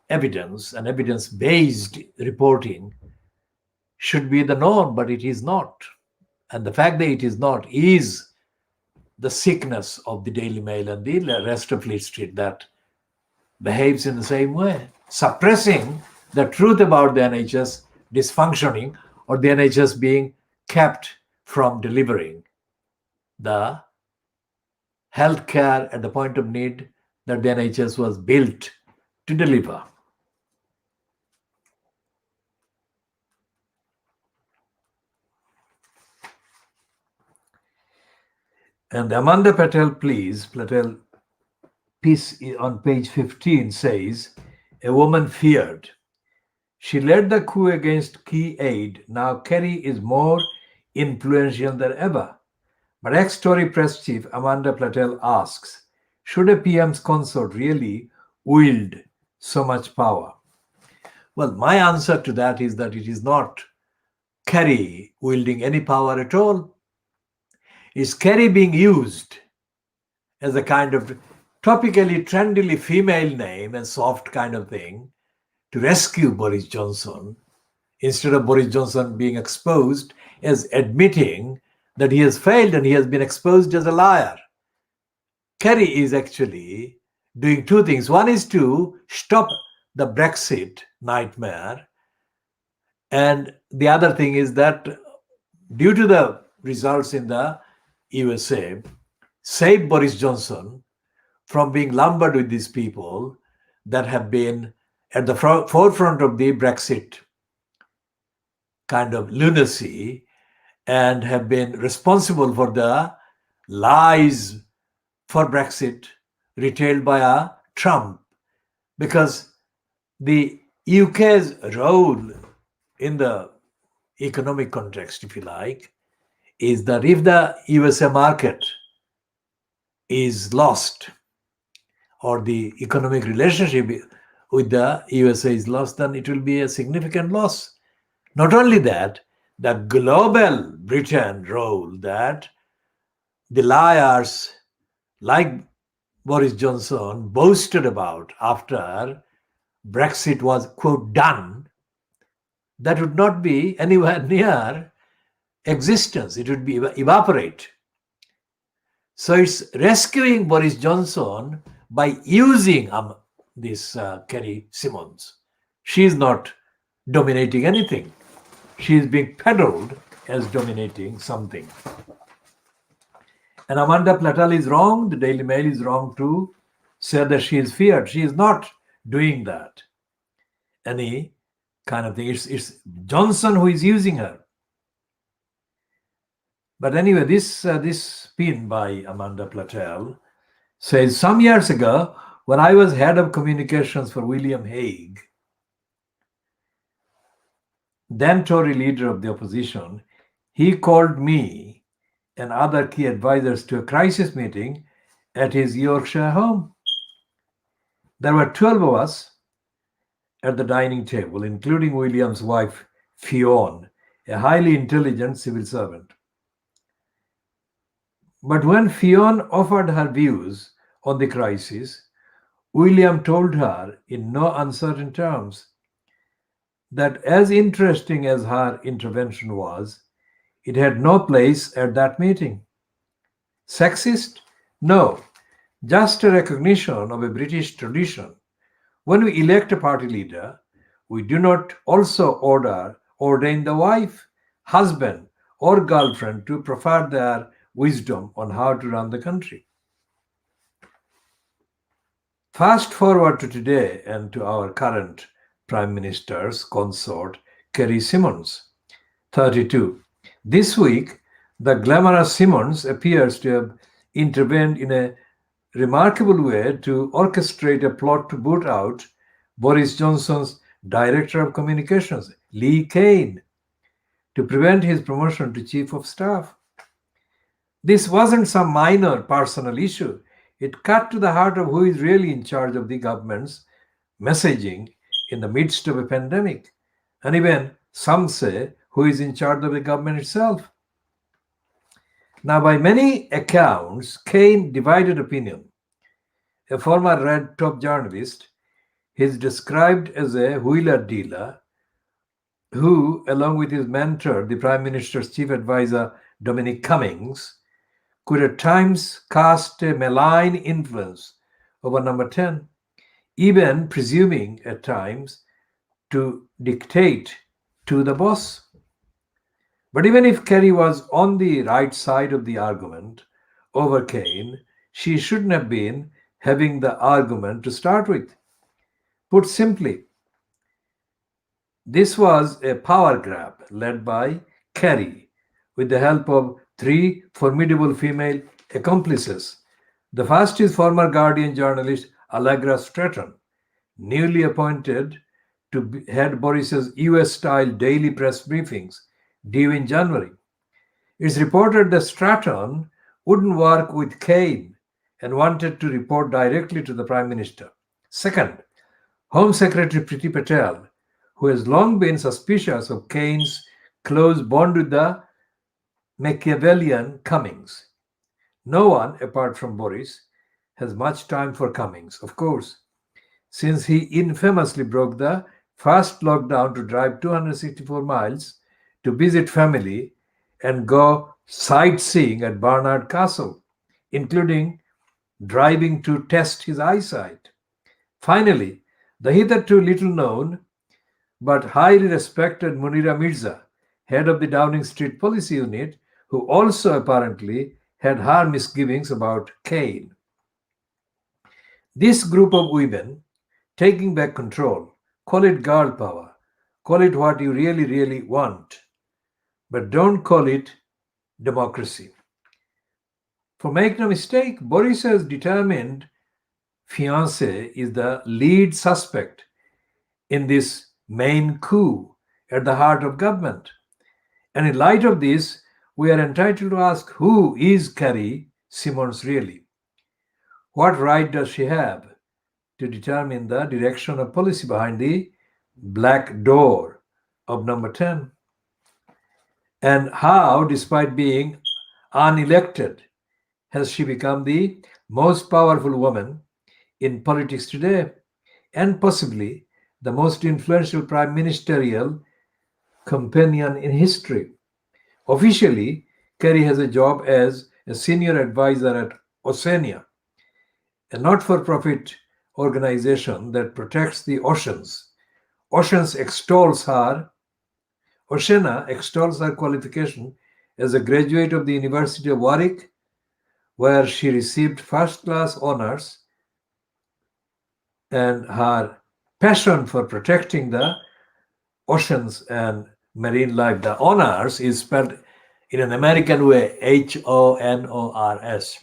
evidence and evidence-based reporting should be the norm, but it is not. And the fact that it is not is the sickness of the Daily Mail and the rest of Fleet Street that behaves in the same way, suppressing the truth about the NHS dysfunctioning or the NHS being kept from delivering the health care at the point of need that the NHS was built to deliver. And Amanda Patel piece on page 15 says, a woman feared. She led the coup against key aide. Now Kerry is more influential than ever. But ex-Tory press chief Amanda Patel asks, should a PM's consort really wield so much power? Well, my answer to that is that it is not Kerry wielding any power at all. Is Kerry being used as a kind of topically, trendily female name and soft kind of thing to rescue Boris Johnson instead of Boris Johnson being exposed as admitting that he has failed and he has been exposed as a liar? Kerry is actually doing two things. One is to stop the Brexit nightmare, and the other thing is that due to the results in the USA, save Boris Johnson from being lumbered with these people that have been at the forefront of the Brexit kind of lunacy and have been responsible for the lies for Brexit retailed by a Trump. Because the UK's role in the economic context, if you like, is that if the USA market is lost or the economic relationship with the USA is lost, then it will be a significant loss. Not only that, the global Britain role that the liars like Boris Johnson boasted about after Brexit was, quote, done, that would not be anywhere near existence. It would be evaporate. So it's rescuing Boris Johnson by using this Kerry Simons. She is not dominating anything. She is being peddled as dominating something. And Amanda Patel is wrong. The Daily Mail is wrong to say that she is feared. She is not doing that. Any kind of thing. It's Johnson who is using her. But anyway, this spin by Amanda Patel says, some years ago, when I was head of communications for William Hague, then Tory leader of the opposition, he called me and other key advisors to a crisis meeting at his Yorkshire home. There were 12 of us at the dining table, including William's wife, Fionn, a highly intelligent civil servant. But when Fionn offered her views on the crisis, William told her in no uncertain terms that as interesting as her intervention was, it had no place at that meeting. Sexist? No, just a recognition of a British tradition. When we elect a party leader, we do not also ordain the wife, husband, or girlfriend to proffer their wisdom on how to run the country. Fast forward to today and to our current Prime Minister's consort, Kerry Simons, 32. This week, the glamorous Simons appears to have intervened in a remarkable way to orchestrate a plot to boot out Boris Johnson's Director of Communications, Lee Kane, to prevent his promotion to Chief of Staff. This wasn't some minor personal issue. It cut to the heart of who is really in charge of the government's messaging in the midst of a pandemic. And even some say who is in charge of the government itself. Now, by many accounts, Kane divided opinion. A former Red top journalist is described as a wheeler dealer who, along with his mentor, the Prime Minister's chief advisor, Dominic Cummings, could at times cast a malign influence over number 10, even presuming at times to dictate to the boss. But even if Kerry was on the right side of the argument over Kane, she shouldn't have been having the argument to start with. Put simply, this was a power grab led by Kerry with the help of three formidable female accomplices. The first is former Guardian journalist Allegra Stratton, newly appointed to head Boris's US-style daily press briefings due in January. It's reported that Stratton wouldn't work with Kane and wanted to report directly to the Prime Minister. Second, Home Secretary Priti Patel, who has long been suspicious of Kane's close bond with the Machiavellian Cummings. No one, apart from Boris, has much time for Cummings, of course, since he infamously broke the first lockdown to drive 264 miles to visit family and go sightseeing at Barnard Castle, including driving to test his eyesight. Finally, the hitherto little known but highly respected Munira Mirza, head of the Downing Street Policy Unit, who also apparently had her misgivings about Kane. This group of women taking back control, call it girl power, call it what you really, really want, but don't call it democracy. For make no mistake, Boris's determined fiancé is the lead suspect in this main coup at the heart of government. And in light of this, we are entitled to ask, who is Carrie Simons really? What right does she have to determine the direction of policy behind the black door of number 10? And how, despite being unelected, has she become the most powerful woman in politics today, and possibly the most influential prime ministerial companion in history? Officially, Kerry has a job as a senior advisor at Oceania, a not-for-profit organization that protects the oceans. Oceana extols her qualification as a graduate of the University of Warwick, where she received first-class honors, and her passion for protecting the oceans and marine life. The honors is spelled in an American way, Honors,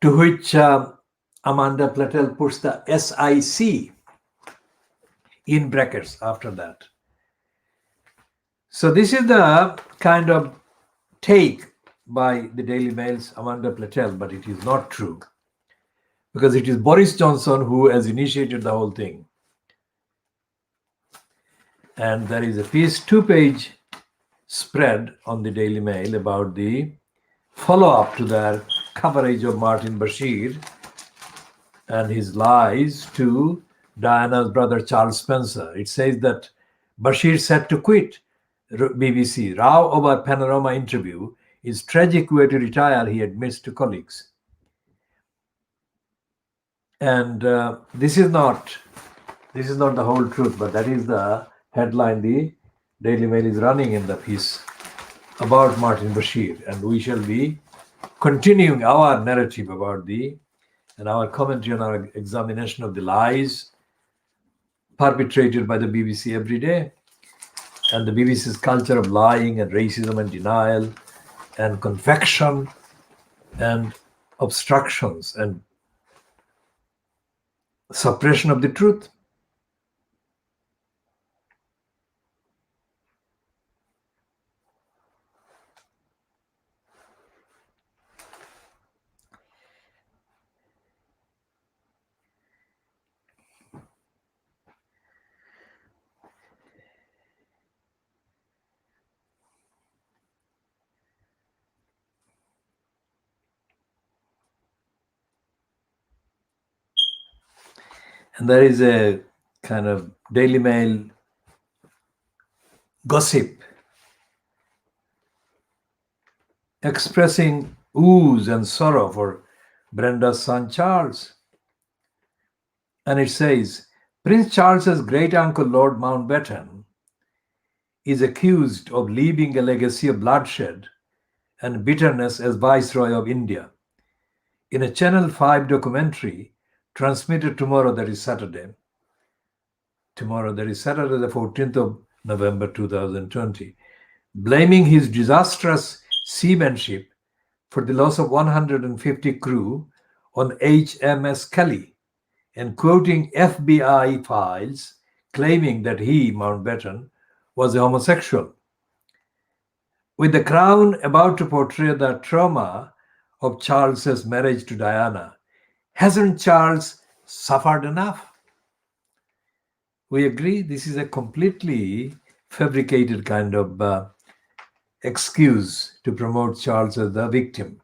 to which Amanda Platel puts the SIC in brackets after that. So this is the kind of take by the Daily Mail's Amanda Platel, but it is not true, because it is Boris Johnson who has initiated the whole thing. And there is a piece, 2-page spread on the Daily Mail about the follow-up to their coverage of Martin Bashir and his lies to Diana's brother Charles Spencer. It says that Bashir said to quit BBC. Row over Panorama interview is tragic way to retire, he admits to colleagues. And this is not the whole truth, but that is the headline the Daily Mail is running in the piece about Martin Bashir. And we shall be continuing our narrative about and our commentary on our examination of the lies perpetrated by the BBC every day, and the BBC's culture of lying and racism and denial and confection and obstructions and suppression of the truth. And there is a kind of Daily Mail gossip expressing ooze and sorrow for Brenda's son Charles. And it says, Prince Charles's great uncle Lord Mountbatten is accused of leaving a legacy of bloodshed and bitterness as Viceroy of India. In a Channel 5 documentary transmitted tomorrow, that is Saturday, the 14th of November 2020, blaming his disastrous seamanship for the loss of 150 crew on HMS Kelly and quoting FBI files claiming that he, Mountbatten, was a homosexual. With the Crown about to portray the trauma of Charles's marriage to Diana, hasn't Charles suffered enough? We agree this is a completely fabricated kind of excuse to promote Charles as the victim.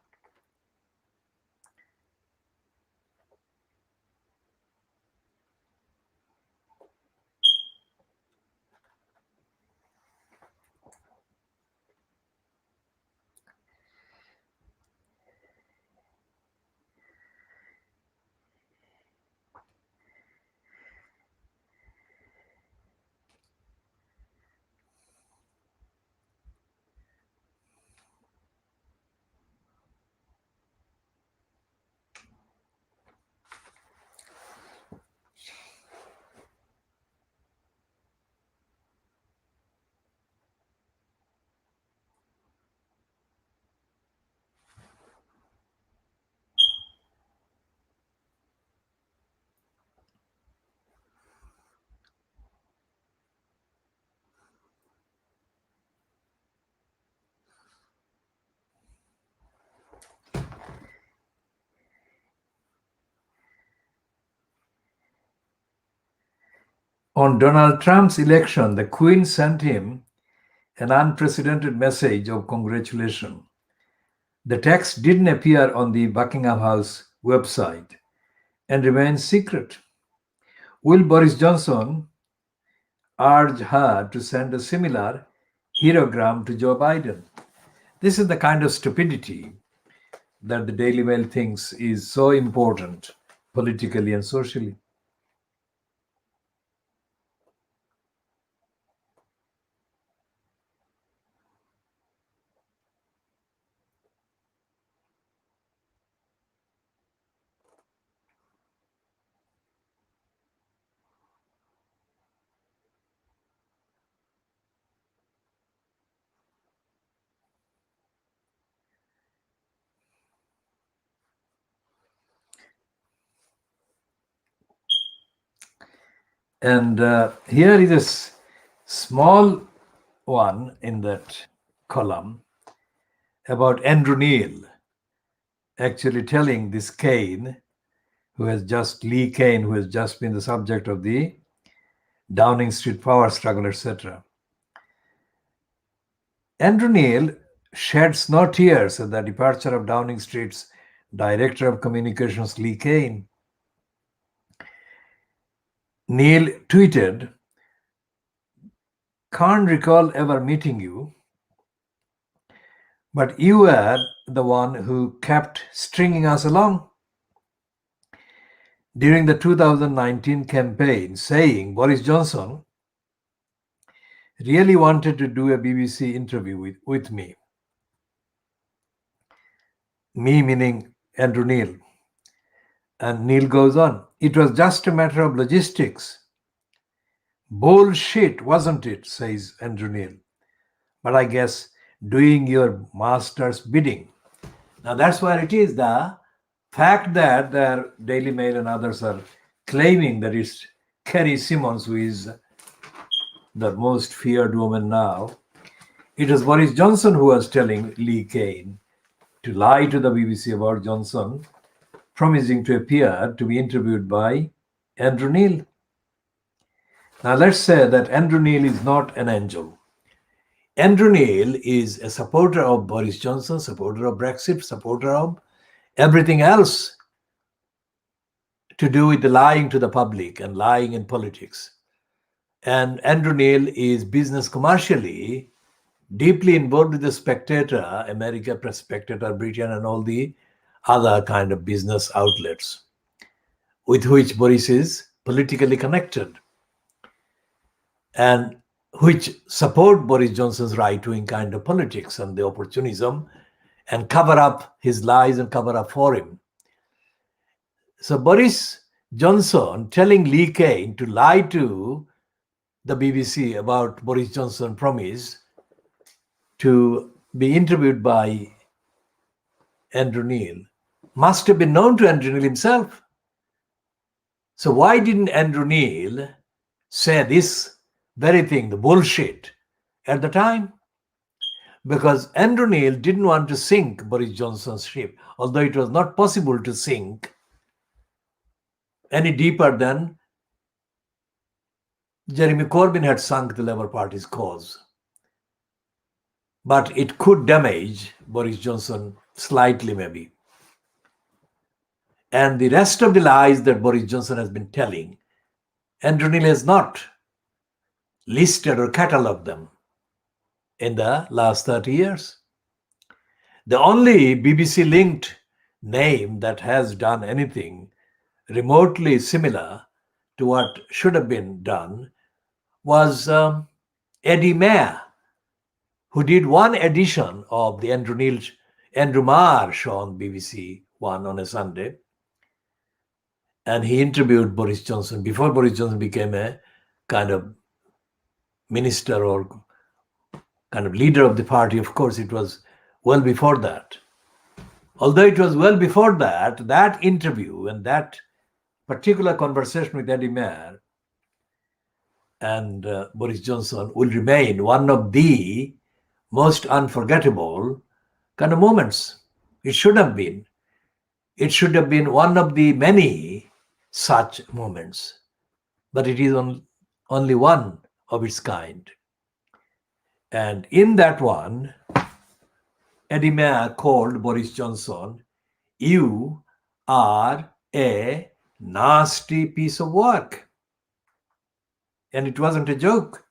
On Donald Trump's election, the Queen sent him an unprecedented message of congratulation. The text didn't appear on the Buckingham House website and remains secret. Will Boris Johnson urge her to send a similar herogram to Joe Biden? This is the kind of stupidity that the Daily Mail thinks is so important politically and socially. And here is a small one in that column about Andrew Neil actually telling this Lee Cain, who has just been the subject of the Downing Street power struggle, etc. Andrew Neil sheds no tears at the departure of Downing Street's Director of Communications, Lee Cain. Neil tweeted, "Can't recall ever meeting you, but you were the one who kept stringing us along during the 2019 campaign, saying Boris Johnson really wanted to do a BBC interview with me." Me meaning Andrew Neil. And Neil goes on, "It was just a matter of logistics. Bullshit, wasn't it?" says Andrew Neil. "But I guess doing your master's bidding." Now that's where it is. The fact that the Daily Mail and others are claiming that it's Carrie Simons who is the most feared woman now. It was Boris Johnson who was telling Lee Cain to lie to the BBC about Johnson, promising to appear to be interviewed by Andrew Neil. Now let's say that Andrew Neil is not an angel. Andrew Neil is a supporter of Boris Johnson, supporter of Brexit, supporter of everything else to do with the lying to the public and lying in politics. And Andrew Neil is business commercially deeply involved with the Spectator, America Press, Spectator, Britain, and all the other kind of business outlets with which Boris is politically connected and which support Boris Johnson's right-wing kind of politics and the opportunism and cover up his lies and cover up for him. So Boris Johnson telling Lee Cain to lie to the BBC about Boris Johnson promise to be interviewed by Andrew Neil, must have been known to Andrew Neil himself. So why didn't Andrew Neil say this very thing, the bullshit, at the time? Because Andrew Neil didn't want to sink Boris Johnson's ship, although it was not possible to sink any deeper than Jeremy Corbyn had sunk the Labour Party's cause. But it could damage Boris Johnson slightly, maybe. And the rest of the lies that Boris Johnson has been telling, Andrew Neil has not listed or catalogued them in the last 30 years. The only BBC-linked name that has done anything remotely similar to what should have been done was Eddie Mayer, who did one edition of the Andrew Marr show on BBC One on a Sunday. And he interviewed Boris Johnson before Boris Johnson became a kind of minister or kind of leader of the party. Of course, it was well before that. Although it was well before that, that interview and that particular conversation with Eddie Mayer and Boris Johnson will remain one of the most unforgettable kind of moments. It should have been. It should have been one of the many such moments, but it is only one of its kind. And in that one, Eddie Mayer called Boris Johnson, "You are a nasty piece of work." And it wasn't a joke.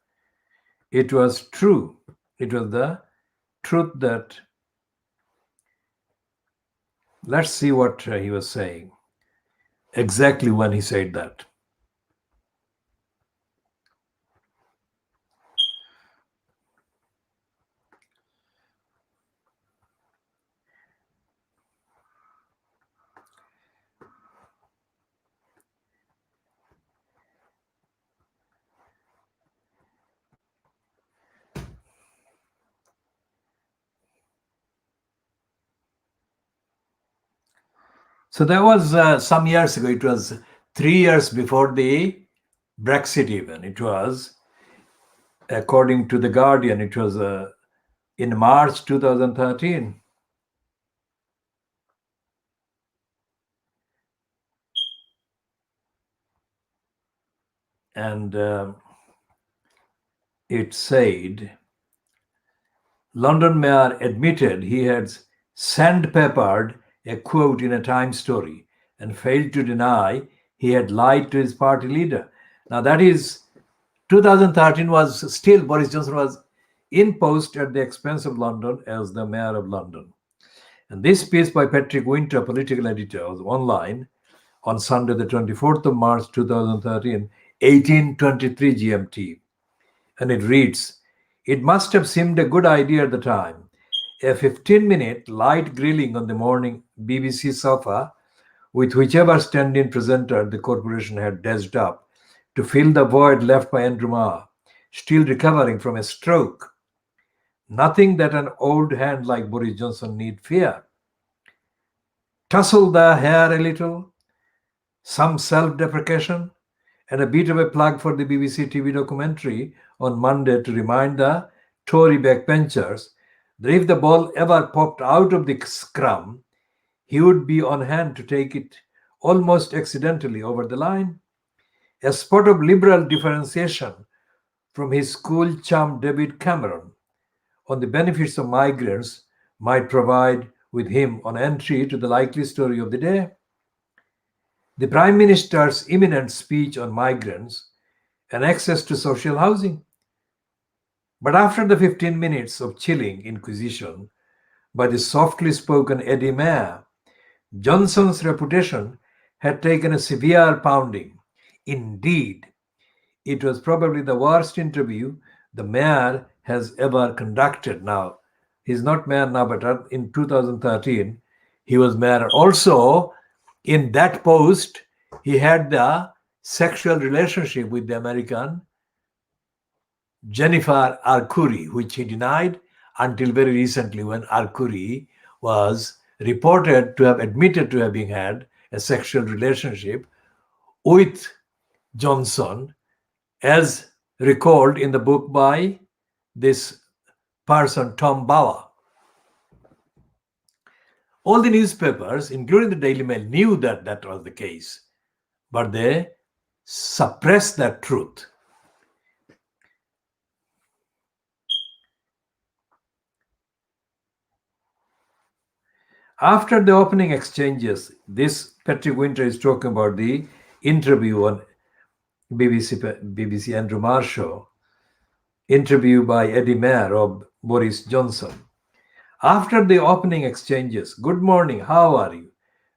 It was true. It was the truth that... Let's see what he was saying, exactly when he said that. So that was some years ago. It was 3 years before the Brexit even. It was, according to The Guardian, it was in March 2013. And it said, London Mayor admitted he had sandpapered a quote in a Times story and failed to deny he had lied to his party leader. Now that is, 2013 was still, Boris Johnson was in post at the expense of London as the Mayor of London. And this piece by Patrick Winter, political editor, was online on Sunday, the 24th of March 2013, 18:23 GMT. And it reads, "It must have seemed a good idea at the time. A 15-minute light grilling on the morning BBC sofa with whichever stand-in presenter the corporation had dashed up to fill the void left by Andrew Marr, still recovering from a stroke. Nothing that an old hand like Boris Johnson need fear. Tussle the hair a little, some self-deprecation, and a bit of a plug for the BBC TV documentary on Monday to remind the Tory backbenchers that if the ball ever popped out of the scrum, he would be on hand to take it almost accidentally over the line. A spot of liberal differentiation from his school chum David Cameron on the benefits of migrants might provide with him on entry to the likely story of the day. The Prime Minister's imminent speech on migrants and access to social housing. But after the 15 minutes of chilling inquisition by the softly spoken Eddie Mayer, Johnson's reputation had taken a severe pounding. Indeed, it was probably the worst interview the Mayor has ever conducted. Now, he's not Mayor now, but in 2013, he was Mayor. Also, in that post, he had the sexual relationship with the American Jennifer Arcuri, which he denied until very recently when Arcuri was reported to have admitted to having had a sexual relationship with Johnson, as recalled in the book by this person, Tom Bauer. All the newspapers, including the Daily Mail, knew that that was the case, but they suppressed that truth. After the opening exchanges, this Patrick Winter is talking about the interview on BBC Andrew Marr show, interview by Eddie Mayer of Boris Johnson. After the opening exchanges, good morning, how are you?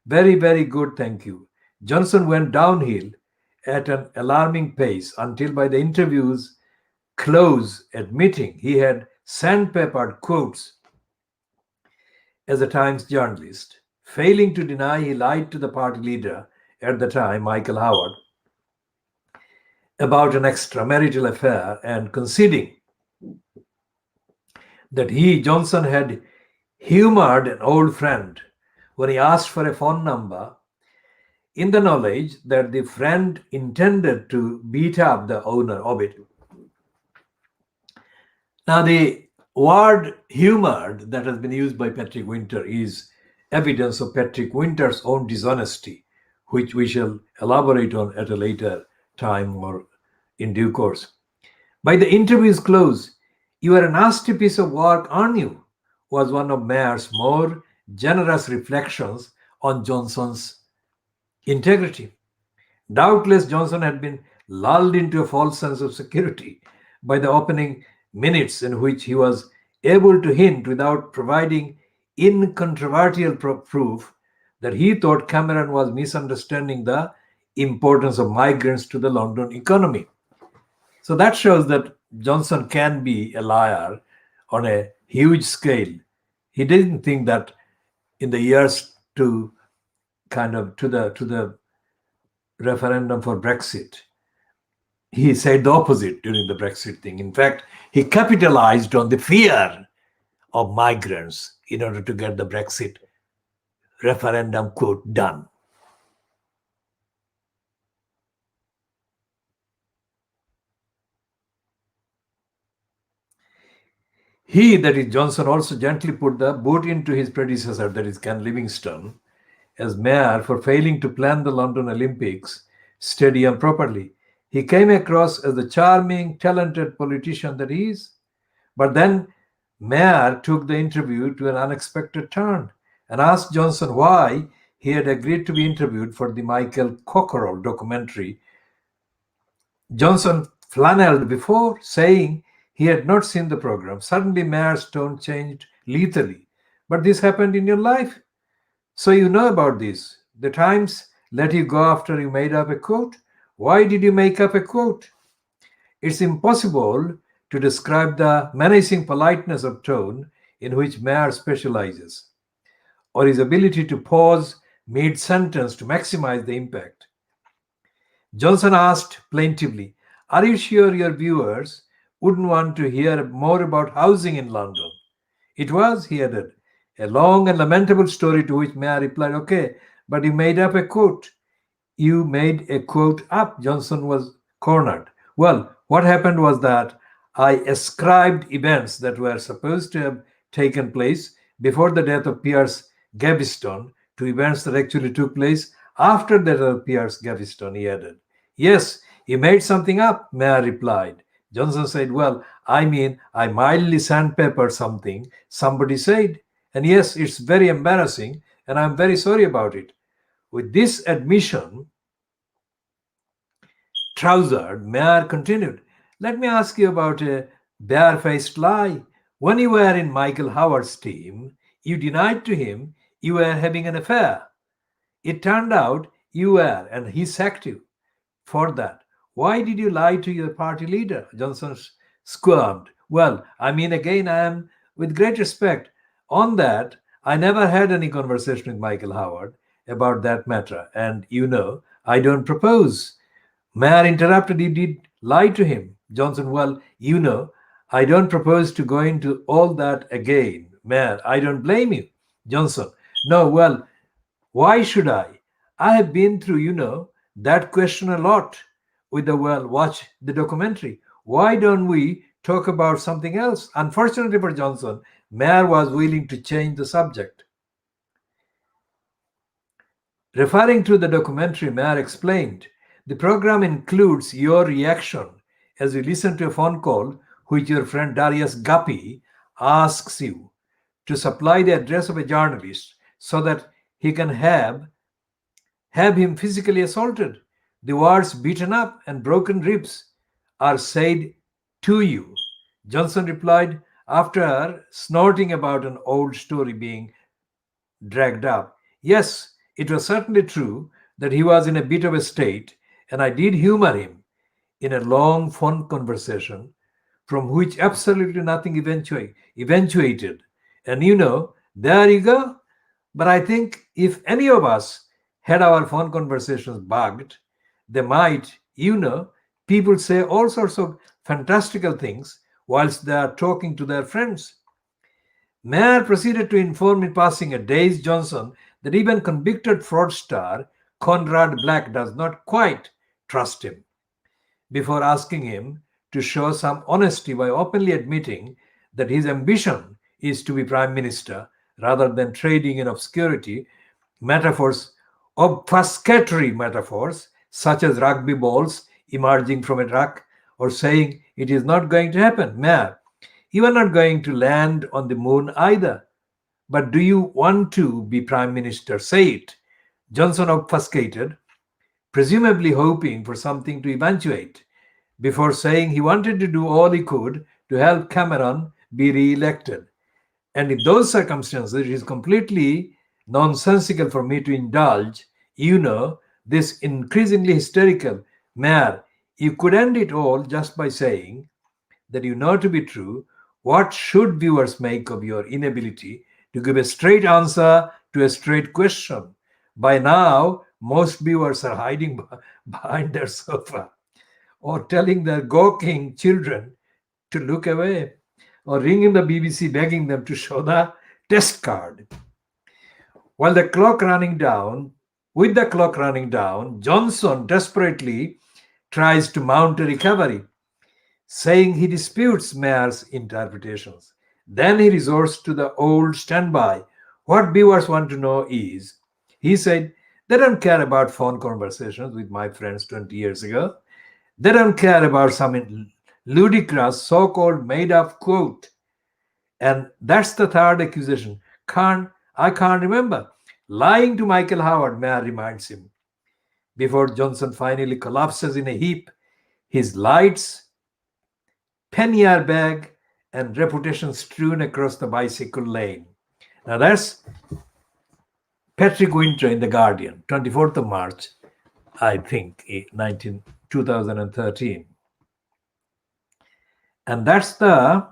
Very, very good, thank you. Johnson went downhill at an alarming pace until by the interview's close, admitting he had sandpapered quotes as a Times journalist, failing to deny he lied to the party leader at the time, Michael Howard, about an extramarital affair, and conceding that he, Johnson, had humored an old friend when he asked for a phone number in the knowledge that the friend intended to beat up the owner of it. Now, the word humored that has been used by Patrick Winter is evidence of Patrick Winter's own dishonesty, which we shall elaborate on at a later time or in due course. By the interview's close, "You are a nasty piece of work, aren't you?" was one of Mayer's more generous reflections on Johnson's integrity. Doubtless, Johnson had been lulled into a false sense of security by the opening minutes, in which he was able to hint without providing incontrovertible proof that he thought Cameron was misunderstanding the importance of migrants to the London economy. So that shows that Johnson can be a liar on a huge scale. He didn't think that in the years to the referendum for Brexit, he said the opposite during the Brexit thing. In fact, he capitalized on the fear of migrants in order to get the Brexit referendum quote done. He, that is Johnson, also gently put the boot into his predecessor, that is Ken Livingstone, as mayor for failing to plan the London Olympics stadium properly. He came across as the charming, talented politician that he is. But then Mayer took the interview to an unexpected turn and asked Johnson why he had agreed to be interviewed for the Michael Cockerell documentary. Johnson flannelled before, saying he had not seen the program. Suddenly, Mayer's tone changed lethally. "But this happened in your life, so you know about this. The Times let you go after you made up a quote. Why did you make up a quote?" It's impossible to describe the menacing politeness of tone in which Mayer specializes, or his ability to pause mid-sentence to maximize the impact. Johnson asked plaintively, "Are you sure your viewers wouldn't want to hear more about housing in London?" It was, he added, a long and lamentable story, to which Mayer replied, "Okay, but you made up a quote." "You made a quote up," Johnson was cornered. "Well, what happened was that I ascribed events that were supposed to have taken place before the death of Piers Gaveston to events that actually took place after the death of Piers Gaveston," he added. "Yes, you made something up," Mayer replied. Johnson said, "Well, I mean, I mildly sandpapered something somebody said. And yes, it's very embarrassing, and I'm very sorry about it." With this admission trousered, Mayer continued, "Let me ask you about a barefaced lie. When you were in Michael Howard's team, you denied to him you were having an affair. It turned out you were, and he sacked you for that. Why did you lie to your party leader?" Johnson squirmed. "Well, I mean, again, I am, with great respect, on that, I never had any conversation with Michael Howard about that matter, and I don't propose." Mayer interrupted, "You did lie to him." Johnson, "Well, I don't propose to go into all that again." Mayer, "I don't blame you." Johnson, No, well, why should I? I have been through, that question a lot with the, well, watch the documentary. Why don't we talk about something else? Unfortunately for Johnson, Mayer was willing to change the subject. Referring to the documentary, Mayer explained, the program includes your reaction as you listen to a phone call which your friend Darius Guppy asks you to supply the address of a journalist so that he can have him physically assaulted. The words beaten up and broken ribs are said to you. Johnson replied after snorting about an old story being dragged up. Yes, it was certainly true that he was in a bit of a state, and I did humor him in a long phone conversation from which absolutely nothing eventuated. And there you go. But I think if any of us had our phone conversations bugged, they might, people say all sorts of fantastical things whilst they are talking to their friends. Mayer proceeded to inform in passing a dazed Johnson that even convicted fraudster Conrad Black does not quite trust him, before asking him to show some honesty by openly admitting that his ambition is to be prime minister rather than trading in obscurity metaphors, obfuscatory metaphors such as rugby balls emerging from a truck, or saying it is not going to happen. Mayor, you are not going to land on the moon either. But do you want to be prime minister? Say it. Johnson obfuscated, presumably hoping for something to eventuate, before saying he wanted to do all he could to help Cameron be re-elected. And in those circumstances, it is completely nonsensical for me to indulge, this increasingly hysterical, Mayor, you could end it all just by saying that you know to be true. What should viewers make of your inability to give a straight answer to a straight question? By now, most viewers are hiding behind their sofa or telling their gawking children to look away or ringing the BBC begging them to show the test card. While the clock running down, with the clock running down, Johnson desperately tries to mount a recovery, saying he disputes Mayer's interpretations. Then he resorts to the old standby. What viewers want to know is, he said, they don't care about phone conversations with my friends 20 years ago. They don't care about some ludicrous so-called made-up quote. And that's the third accusation. I can't remember. Lying to Michael Howard, Mayer reminds him. Before Johnson finally collapses in a heap, his lights, pannier bag, and reputation strewn across the bicycle lane. Now that's Patrick Winter in The Guardian, 24th of March, I think, 2013. And that's Sunday,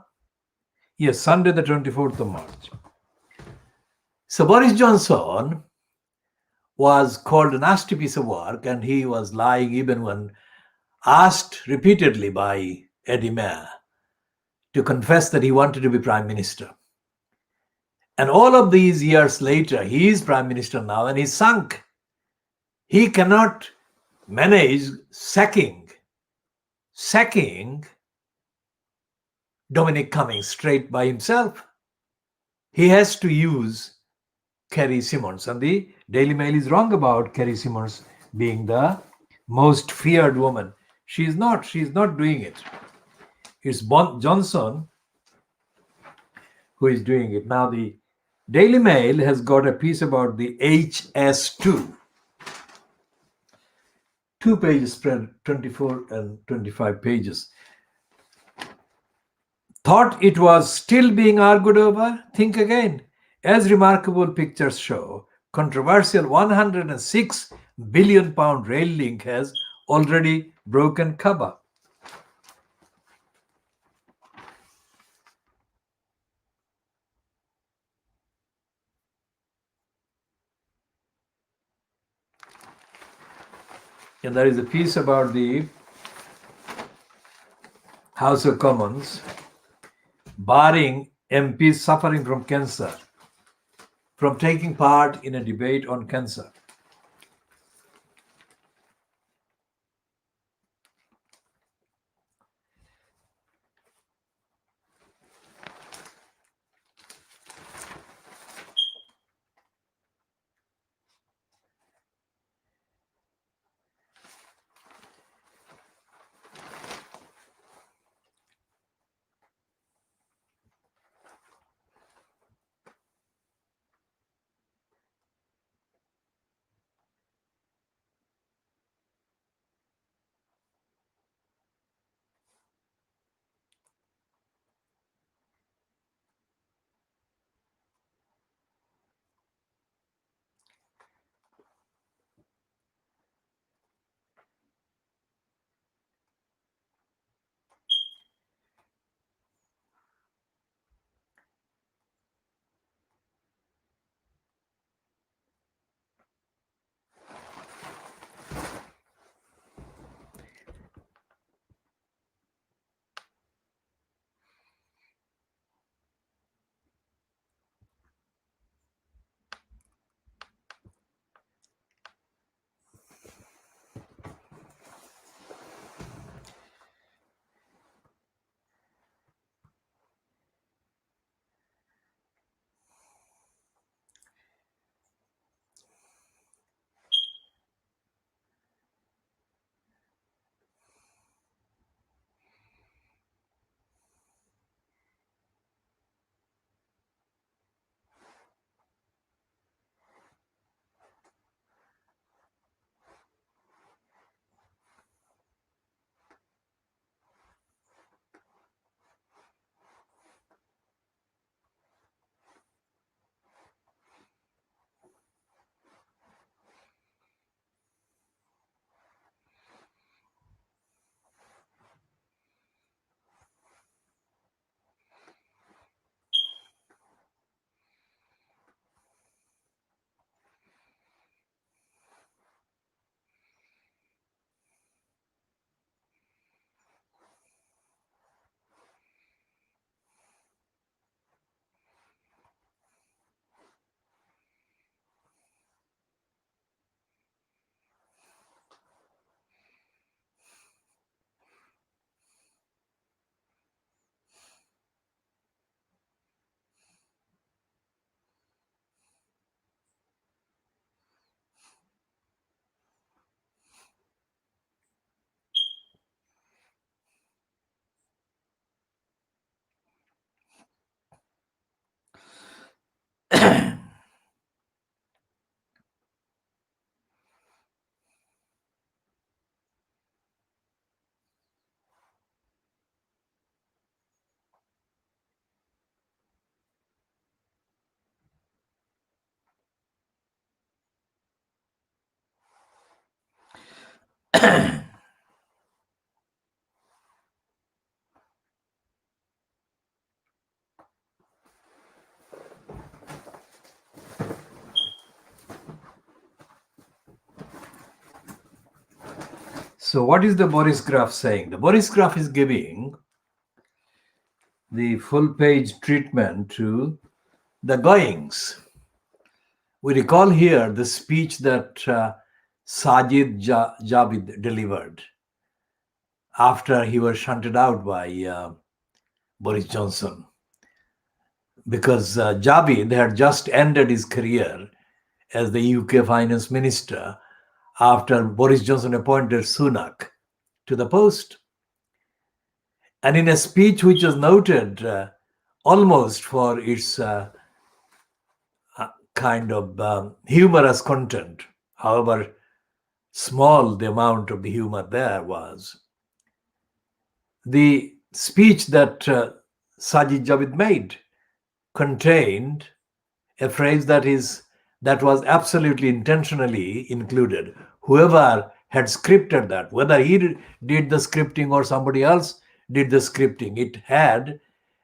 the 24th of March. So Boris Johnson was called a nasty piece of work, and he was lying even when asked repeatedly by Eddie Mayer to confess that he wanted to be prime minister. And all of these years later, he is prime minister now, and he's sunk. He cannot manage sacking Dominic Cummings straight by himself. He has to use Kerry Simons, and the Daily Mail is wrong about Kerry Simons being the most feared woman. She's not doing it. It's Johnson who is doing it. Now the Daily Mail has got a piece about the HS2. 2 pages spread, 24 and 25 pages. Thought it was still being argued over? Think again. As remarkable pictures show, controversial £106 billion rail link has already broken cover. And there is a piece about the House of Commons barring MPs suffering from cancer from taking part in a debate on cancer. So, what is the Boris graph saying? The Boris graph is giving the full page treatment to the goings. We recall here the speech that Sajid Javid delivered after he was shunted out by Boris Johnson, because Javid had just ended his career as the UK finance minister after Boris Johnson appointed Sunak to the post. And in a speech which was noted almost for its kind of humorous content, however small the amount of the humor there was, the speech that Sajid Javid made contained a phrase that was absolutely intentionally included. Whoever had scripted that, whether he did the scripting or somebody else did the scripting, it had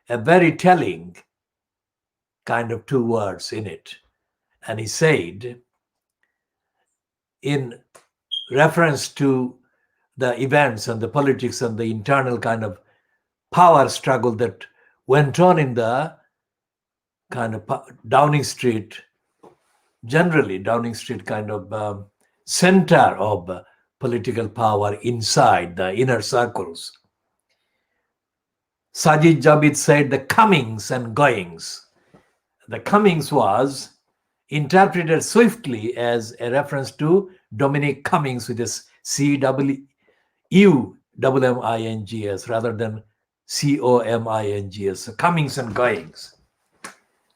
a very telling kind of two words in it. And he said, in reference to the events and the politics and the internal kind of power struggle that went on in the kind of Downing Street generally Downing Street kind of center of political power inside the inner circles. Sajid Javid said the comings and goings. The comings was interpreted swiftly as a reference to Dominic Cummings with his C-W-U-M-M-I-N-G-S rather than C-O-M-I-N-G-S. So comings and goings.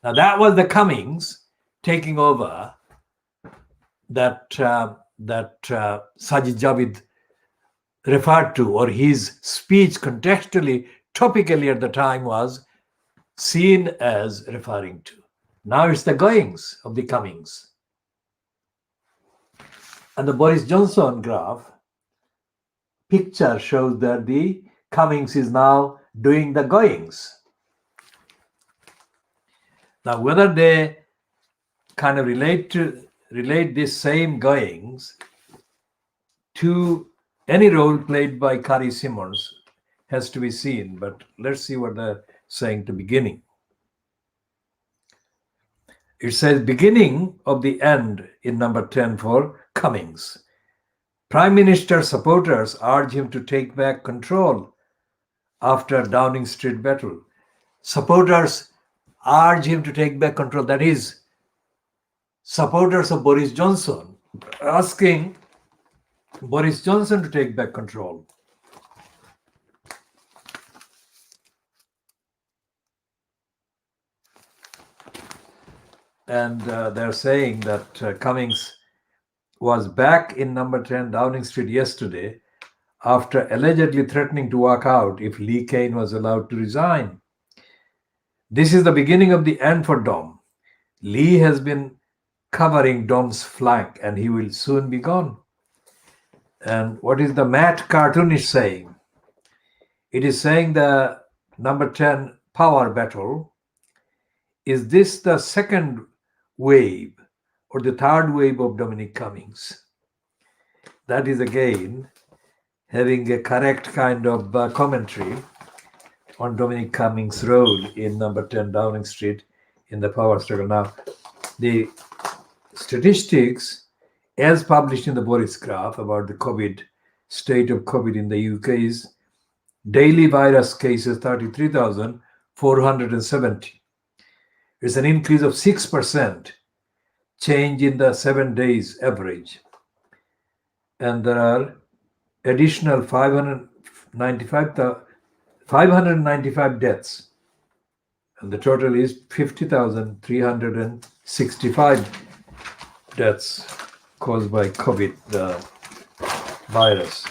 Now that was the Cummings taking over that Sajid Javid referred to, or his speech contextually, topically at the time was seen as referring to. Now it's the goings of the comings. And the Boris Johnson graph picture shows that the comings is now doing the goings. Now, whether they kind of relate this same goings to any role played by Carrie Simmons has to be seen, but let's see what they're saying to beginning. It says beginning of the end in number 10 for Cummings. Prime Minister supporters urge him to take back control after Downing Street battle. Supporters urge him to take back control. That is, supporters of Boris Johnson asking Boris Johnson to take back control. And they're saying that Cummings was back in number 10 Downing Street yesterday after allegedly threatening to walk out if Lee Kane was allowed to resign. This is the beginning of the end for Dom. Lee has been covering Dom's flank and he will soon be gone. And what is the Matt cartoonish saying? It is saying the number 10 power battle. Is this the second wave or the third wave of Dominic Cummings? That is again having a correct kind of commentary on Dominic Cummings' role in number 10 Downing Street in the power struggle. Now, the statistics as published in the Boris graph about the COVID, state of COVID in the UK is daily virus cases 33,470. It's an increase of 6% change in the 7 days average. And there are additional 595 deaths. And the total is 50,365 deaths caused by COVID, the virus.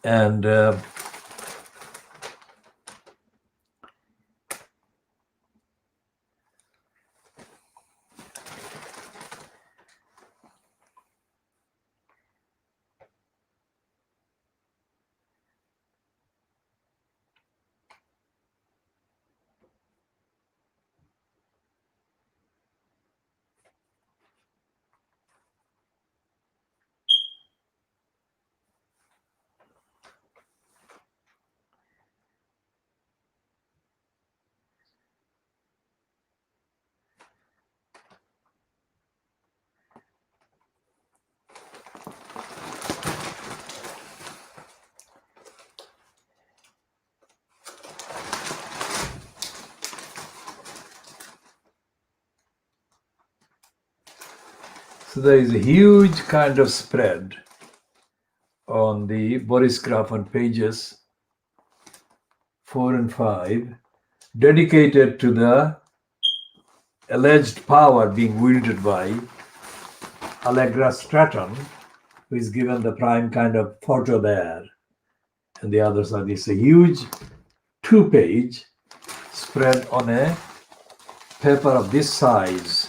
And so there is a huge kind of spread on the Boris graph on pages 4 and 5 dedicated to the alleged power being wielded by Allegra Stratton, who is given the prime kind of photo there. And the others are this a huge 2-page spread on a paper of this size.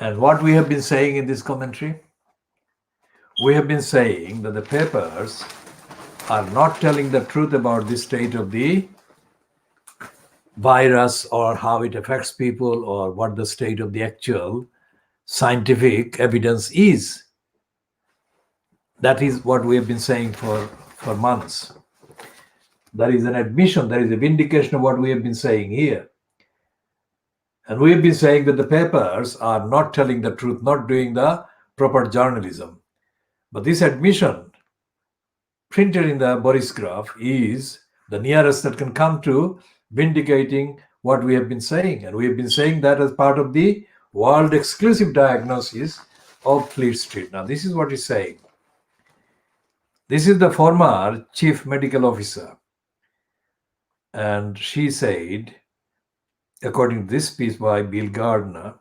And what we have been saying in this commentary? We have been saying that the papers are not telling the truth about the state of the virus or how it affects people or what the state of the actual scientific evidence is. That is what we have been saying for months. There is an admission, there is a vindication of what we have been saying here. And we have been saying that the papers are not telling the truth, not doing the proper journalism. But this admission printed in the Boris graph is the nearest that can come to vindicating what we have been saying. And we have been saying that as part of the world exclusive diagnosis of Fleet Street. Now, this is what he's saying. This is the former chief medical officer. And she said, according to this piece by Bill Gardner,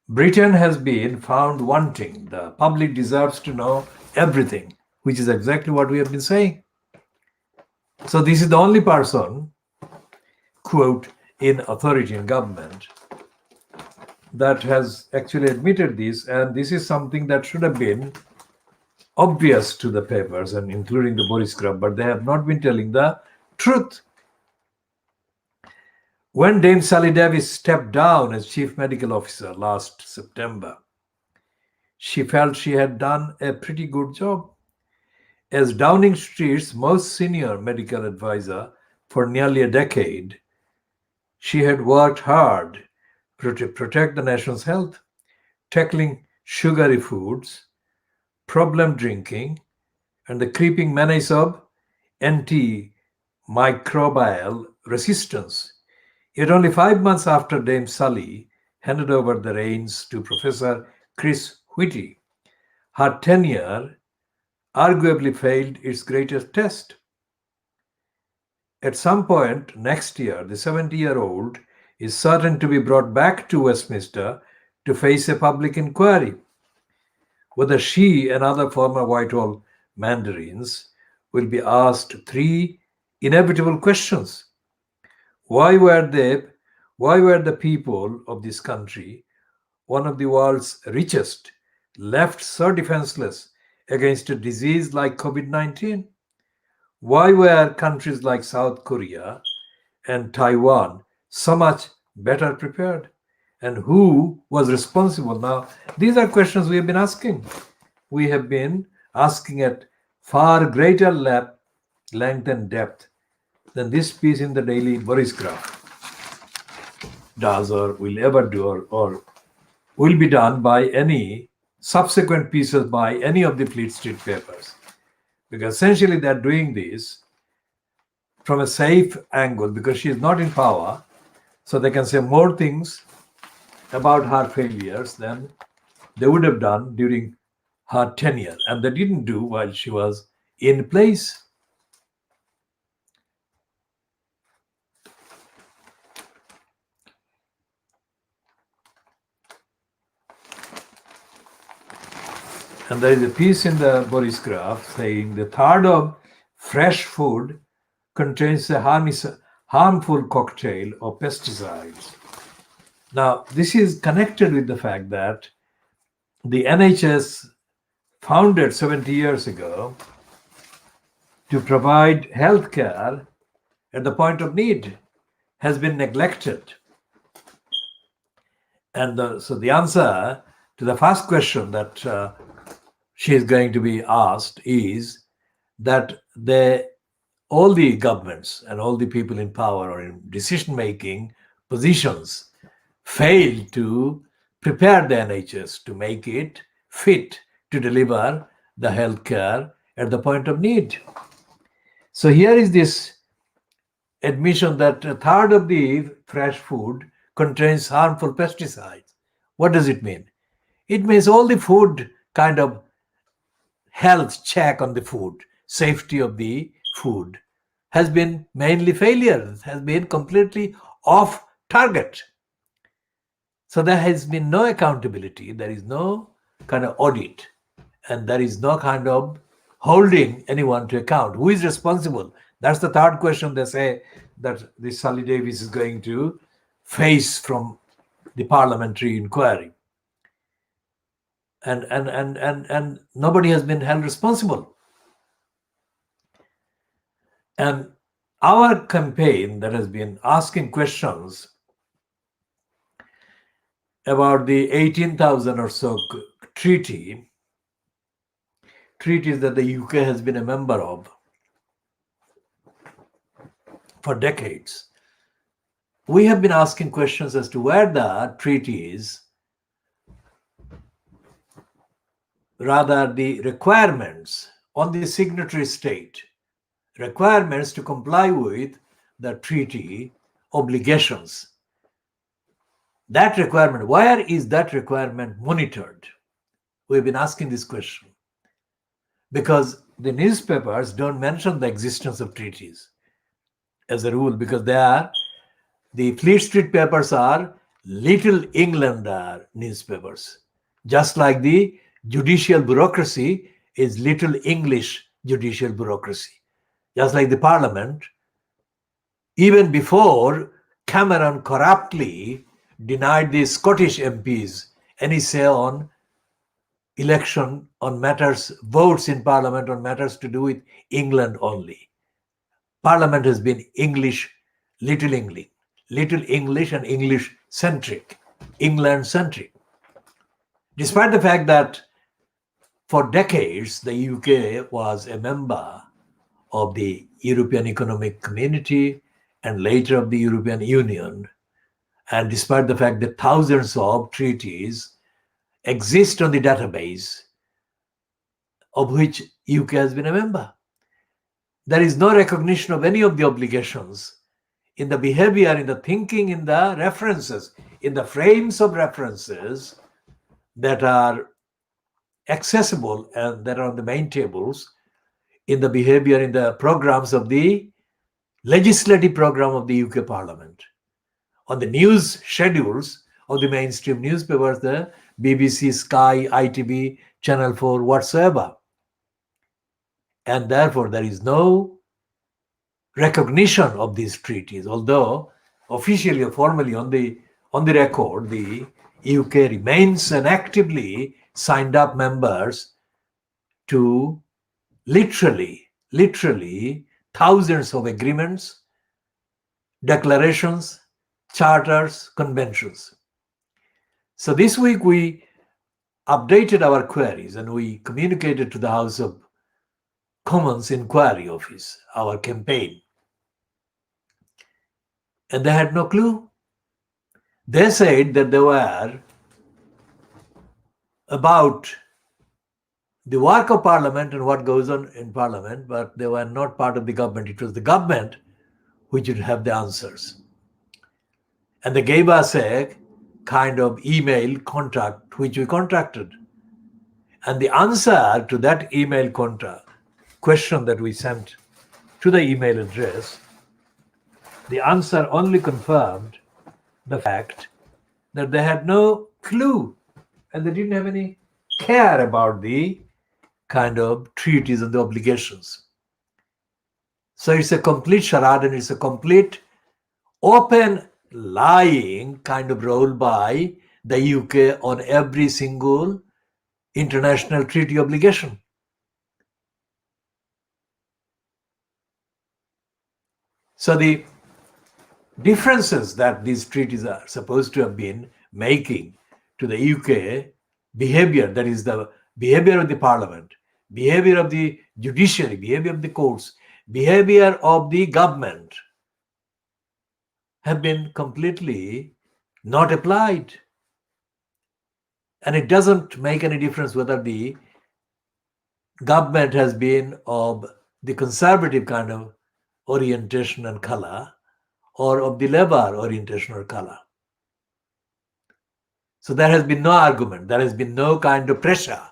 Britain has been found wanting. The public deserves to know everything, which is exactly what we have been saying. So this is the only person, quote, in authority in government that has actually admitted this. And this is something that should have been obvious to the papers and including the Boris Club, but they have not been telling the truth. When Dame Sally Davis stepped down as chief medical officer last September, she felt she had done a pretty good job. As Downing Street's most senior medical advisor for nearly a decade, she had worked hard to protect the nation's health, tackling sugary foods, problem drinking, and the creeping menace of antimicrobial resistance. Yet only 5 months after Dame Sally handed over the reins to Professor Chris Whitty, her tenure arguably failed its greatest test. At some point next year, the 70-year-old is certain to be brought back to Westminster to face a public inquiry. Whether she and other former Whitehall mandarins will be asked three inevitable questions. Why were the people of this country, one of the world's richest, left so defenseless against a disease like COVID-19? Why were countries like South Korea and Taiwan so much better prepared? And who was responsible? Now, these are questions we have been asking. We have been asking at far greater length and depth than this piece in the Daily Boris graph does or will ever do or will be done by any subsequent pieces by any of the Fleet Street papers. Because essentially they're doing this from a safe angle because she is not in power, so they can say more things about her failures than they would have done during her tenure, and they didn't do while she was in place. And there is a piece in the Boris graph saying the third of fresh food contains a harmful cocktail of pesticides. Now, this is connected with the fact that the NHS, founded 70 years ago to provide health care at the point of need, has been neglected. And so the answer to the first question that she is going to be asked is that all the governments and all the people in power or in decision-making positions failed to prepare the NHS to make it fit to deliver the healthcare at the point of need. So here is this admission that a third of the fresh food contains harmful pesticides. What does it mean? It means all the food kind of health check on the food, safety of the food has been mainly failure, has been completely off target. So there has been no accountability, there is no kind of audit, and there is no kind of holding anyone to account. Who is responsible? That's the third question they say that this Sally Davis is going to face from the parliamentary inquiry. And nobody has been held responsible. And our campaign that has been asking questions about the 18,000 or so treaties that the UK has been a member of for decades. We have been asking questions as to where the treaties, rather the requirements on the signatory state, requirements to comply with the treaty obligations. That requirement, where is that requirement monitored? We've been asking this question because the newspapers don't mention the existence of treaties as a rule, because the Fleet Street papers are Little England newspapers, just like the judicial bureaucracy is Little English judicial bureaucracy, just like the parliament. Even before Cameron corruptly denied the Scottish MPs any say on election, on matters, votes in parliament on matters to do with England only. Parliament has been English, Little English and English centric, England centric. Despite the fact that for decades the UK was a member of the European Economic Community and later of the European Union, and despite the fact that thousands of treaties exist on the database of which UK has been a member, there is no recognition of any of the obligations in the behavior, in the thinking, in the references, in the frames of references that are accessible and that are on the main tables, in the behavior, in the programs of the legislative program of the UK Parliament, on the news schedules of the mainstream newspapers, the BBC, Sky, ITV, Channel 4, whatsoever. And therefore, there is no recognition of these treaties, although officially or formally on the record, the UK remains an actively signed up members to literally thousands of agreements, declarations, charters, conventions. So this week we updated our queries and we communicated to the House of Commons Inquiry Office our campaign. And they had no clue. They said that they were about the work of Parliament and what goes on in Parliament, but they were not part of the government. It was the government which would have the answers. And they gave us a kind of email contact, which we contacted. And the answer to that email contact question that we sent to the email address, the answer only confirmed the fact that they had no clue and they didn't have any care about the kind of treaties and the obligations. So it's a complete charade and it's a complete open lying kind of role by the UK on every single international treaty obligation. So the differences that these treaties are supposed to have been making to the UK behavior, that is the behavior of the parliament, behavior of the judiciary, behavior of the courts, behavior of the government, have been completely not applied. And it doesn't make any difference whether the government has been of the conservative kind of orientation and color or of the Labour orientation or color. So there has been no argument, there has been no kind of pressure,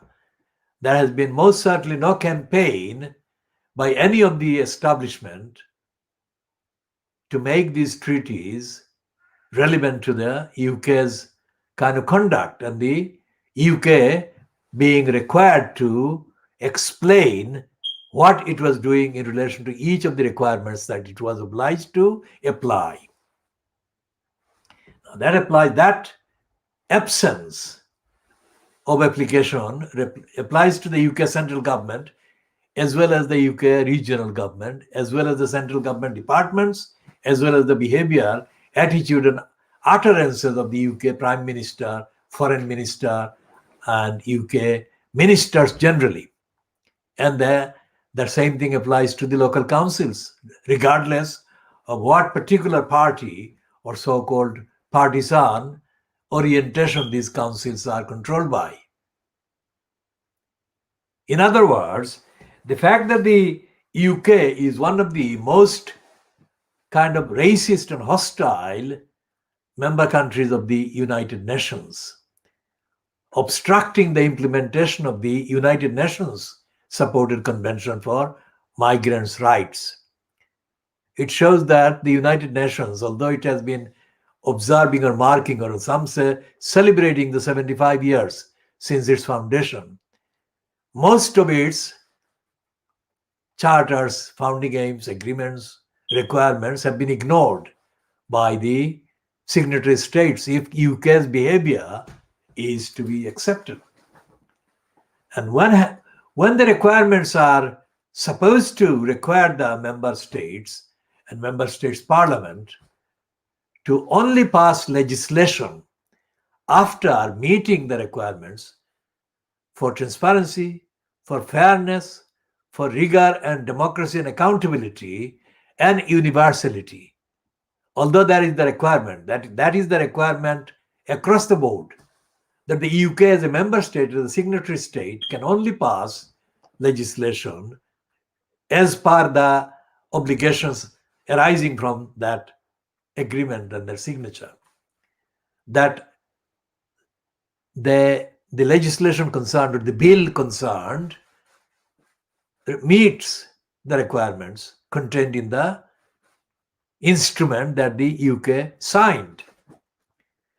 there has been most certainly no campaign by any of the establishment to make these treaties relevant to the UK's kind of conduct, and the UK being required to explain what it was doing in relation to each of the requirements that it was obliged to apply. Now that absence of application applies to the UK central government, as well as the UK regional government, as well as the central government departments, as well as the behavior, attitude, and utterances of the UK Prime Minister, Foreign Minister, and UK ministers generally. And that same thing applies to the local councils, regardless of what particular party or so-called partisan orientation these councils are controlled by. In other words, the fact that the UK is one of the most kind of racist and hostile member countries of the United Nations, obstructing the implementation of the United Nations supported Convention for Migrants' Rights. It shows that the United Nations, although it has been observing or marking, or some say celebrating the 75 years since its foundation, most of its charters, founding aims, agreements, requirements have been ignored by the signatory states if UK's behavior is to be accepted. And when the requirements are supposed to require the member states and member states parliament to only pass legislation after meeting the requirements for transparency, for fairness, for rigor and democracy and accountability and universality. Although that is the requirement, that is the requirement across the board, that the UK as a member state, as a signatory state, can only pass legislation as per the obligations arising from that agreement and their signature. That the legislation concerned, or the bill concerned, meets the requirements contained in the instrument that the UK signed.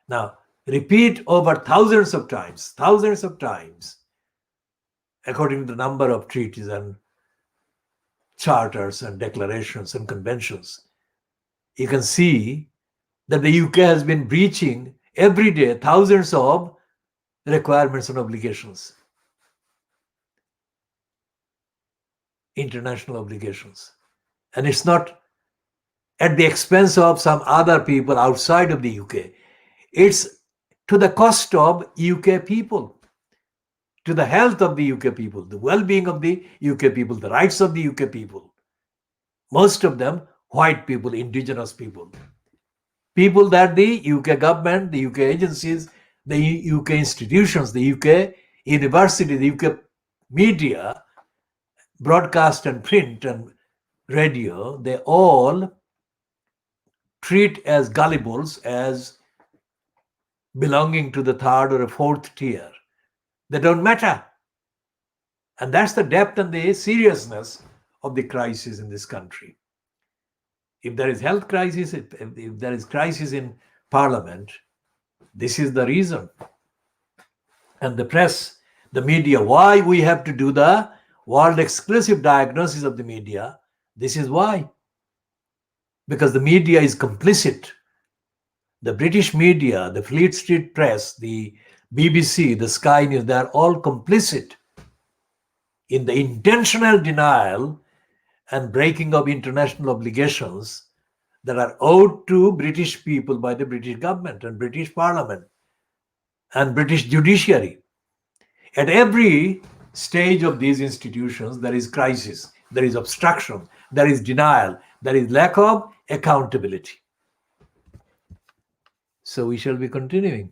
Now, repeat over thousands of times, according to the number of treaties and charters and declarations and conventions, you can see that the UK has been breaching every day thousands of requirements and obligations, international obligations. And it's not at the expense of some other people outside of the UK. It's to the cost of UK people, to the health of the UK people, the well-being of the UK people, the rights of the UK people. Most of them white people, indigenous people. People that the UK government, the UK agencies, the UK institutions, the UK university, the UK media, broadcast and print and radio, they all treat as gullibles, as belonging to the third or a fourth tier. They don't matter. And that's the depth and the seriousness of the crisis in this country. If there is health crisis, if there is crisis in parliament, this is the reason. And the press, the media, why we have to do the world exclusive diagnosis of the media, this is why. Because the media is complicit. The British media, the Fleet Street Press, the BBC, the Sky News, they are all complicit in the intentional denial and breaking of international obligations that are owed to British people by the British government and British Parliament and British judiciary. At every stage of these institutions, there is crisis, there is obstruction, there is denial, there is lack of accountability. So we shall be continuing.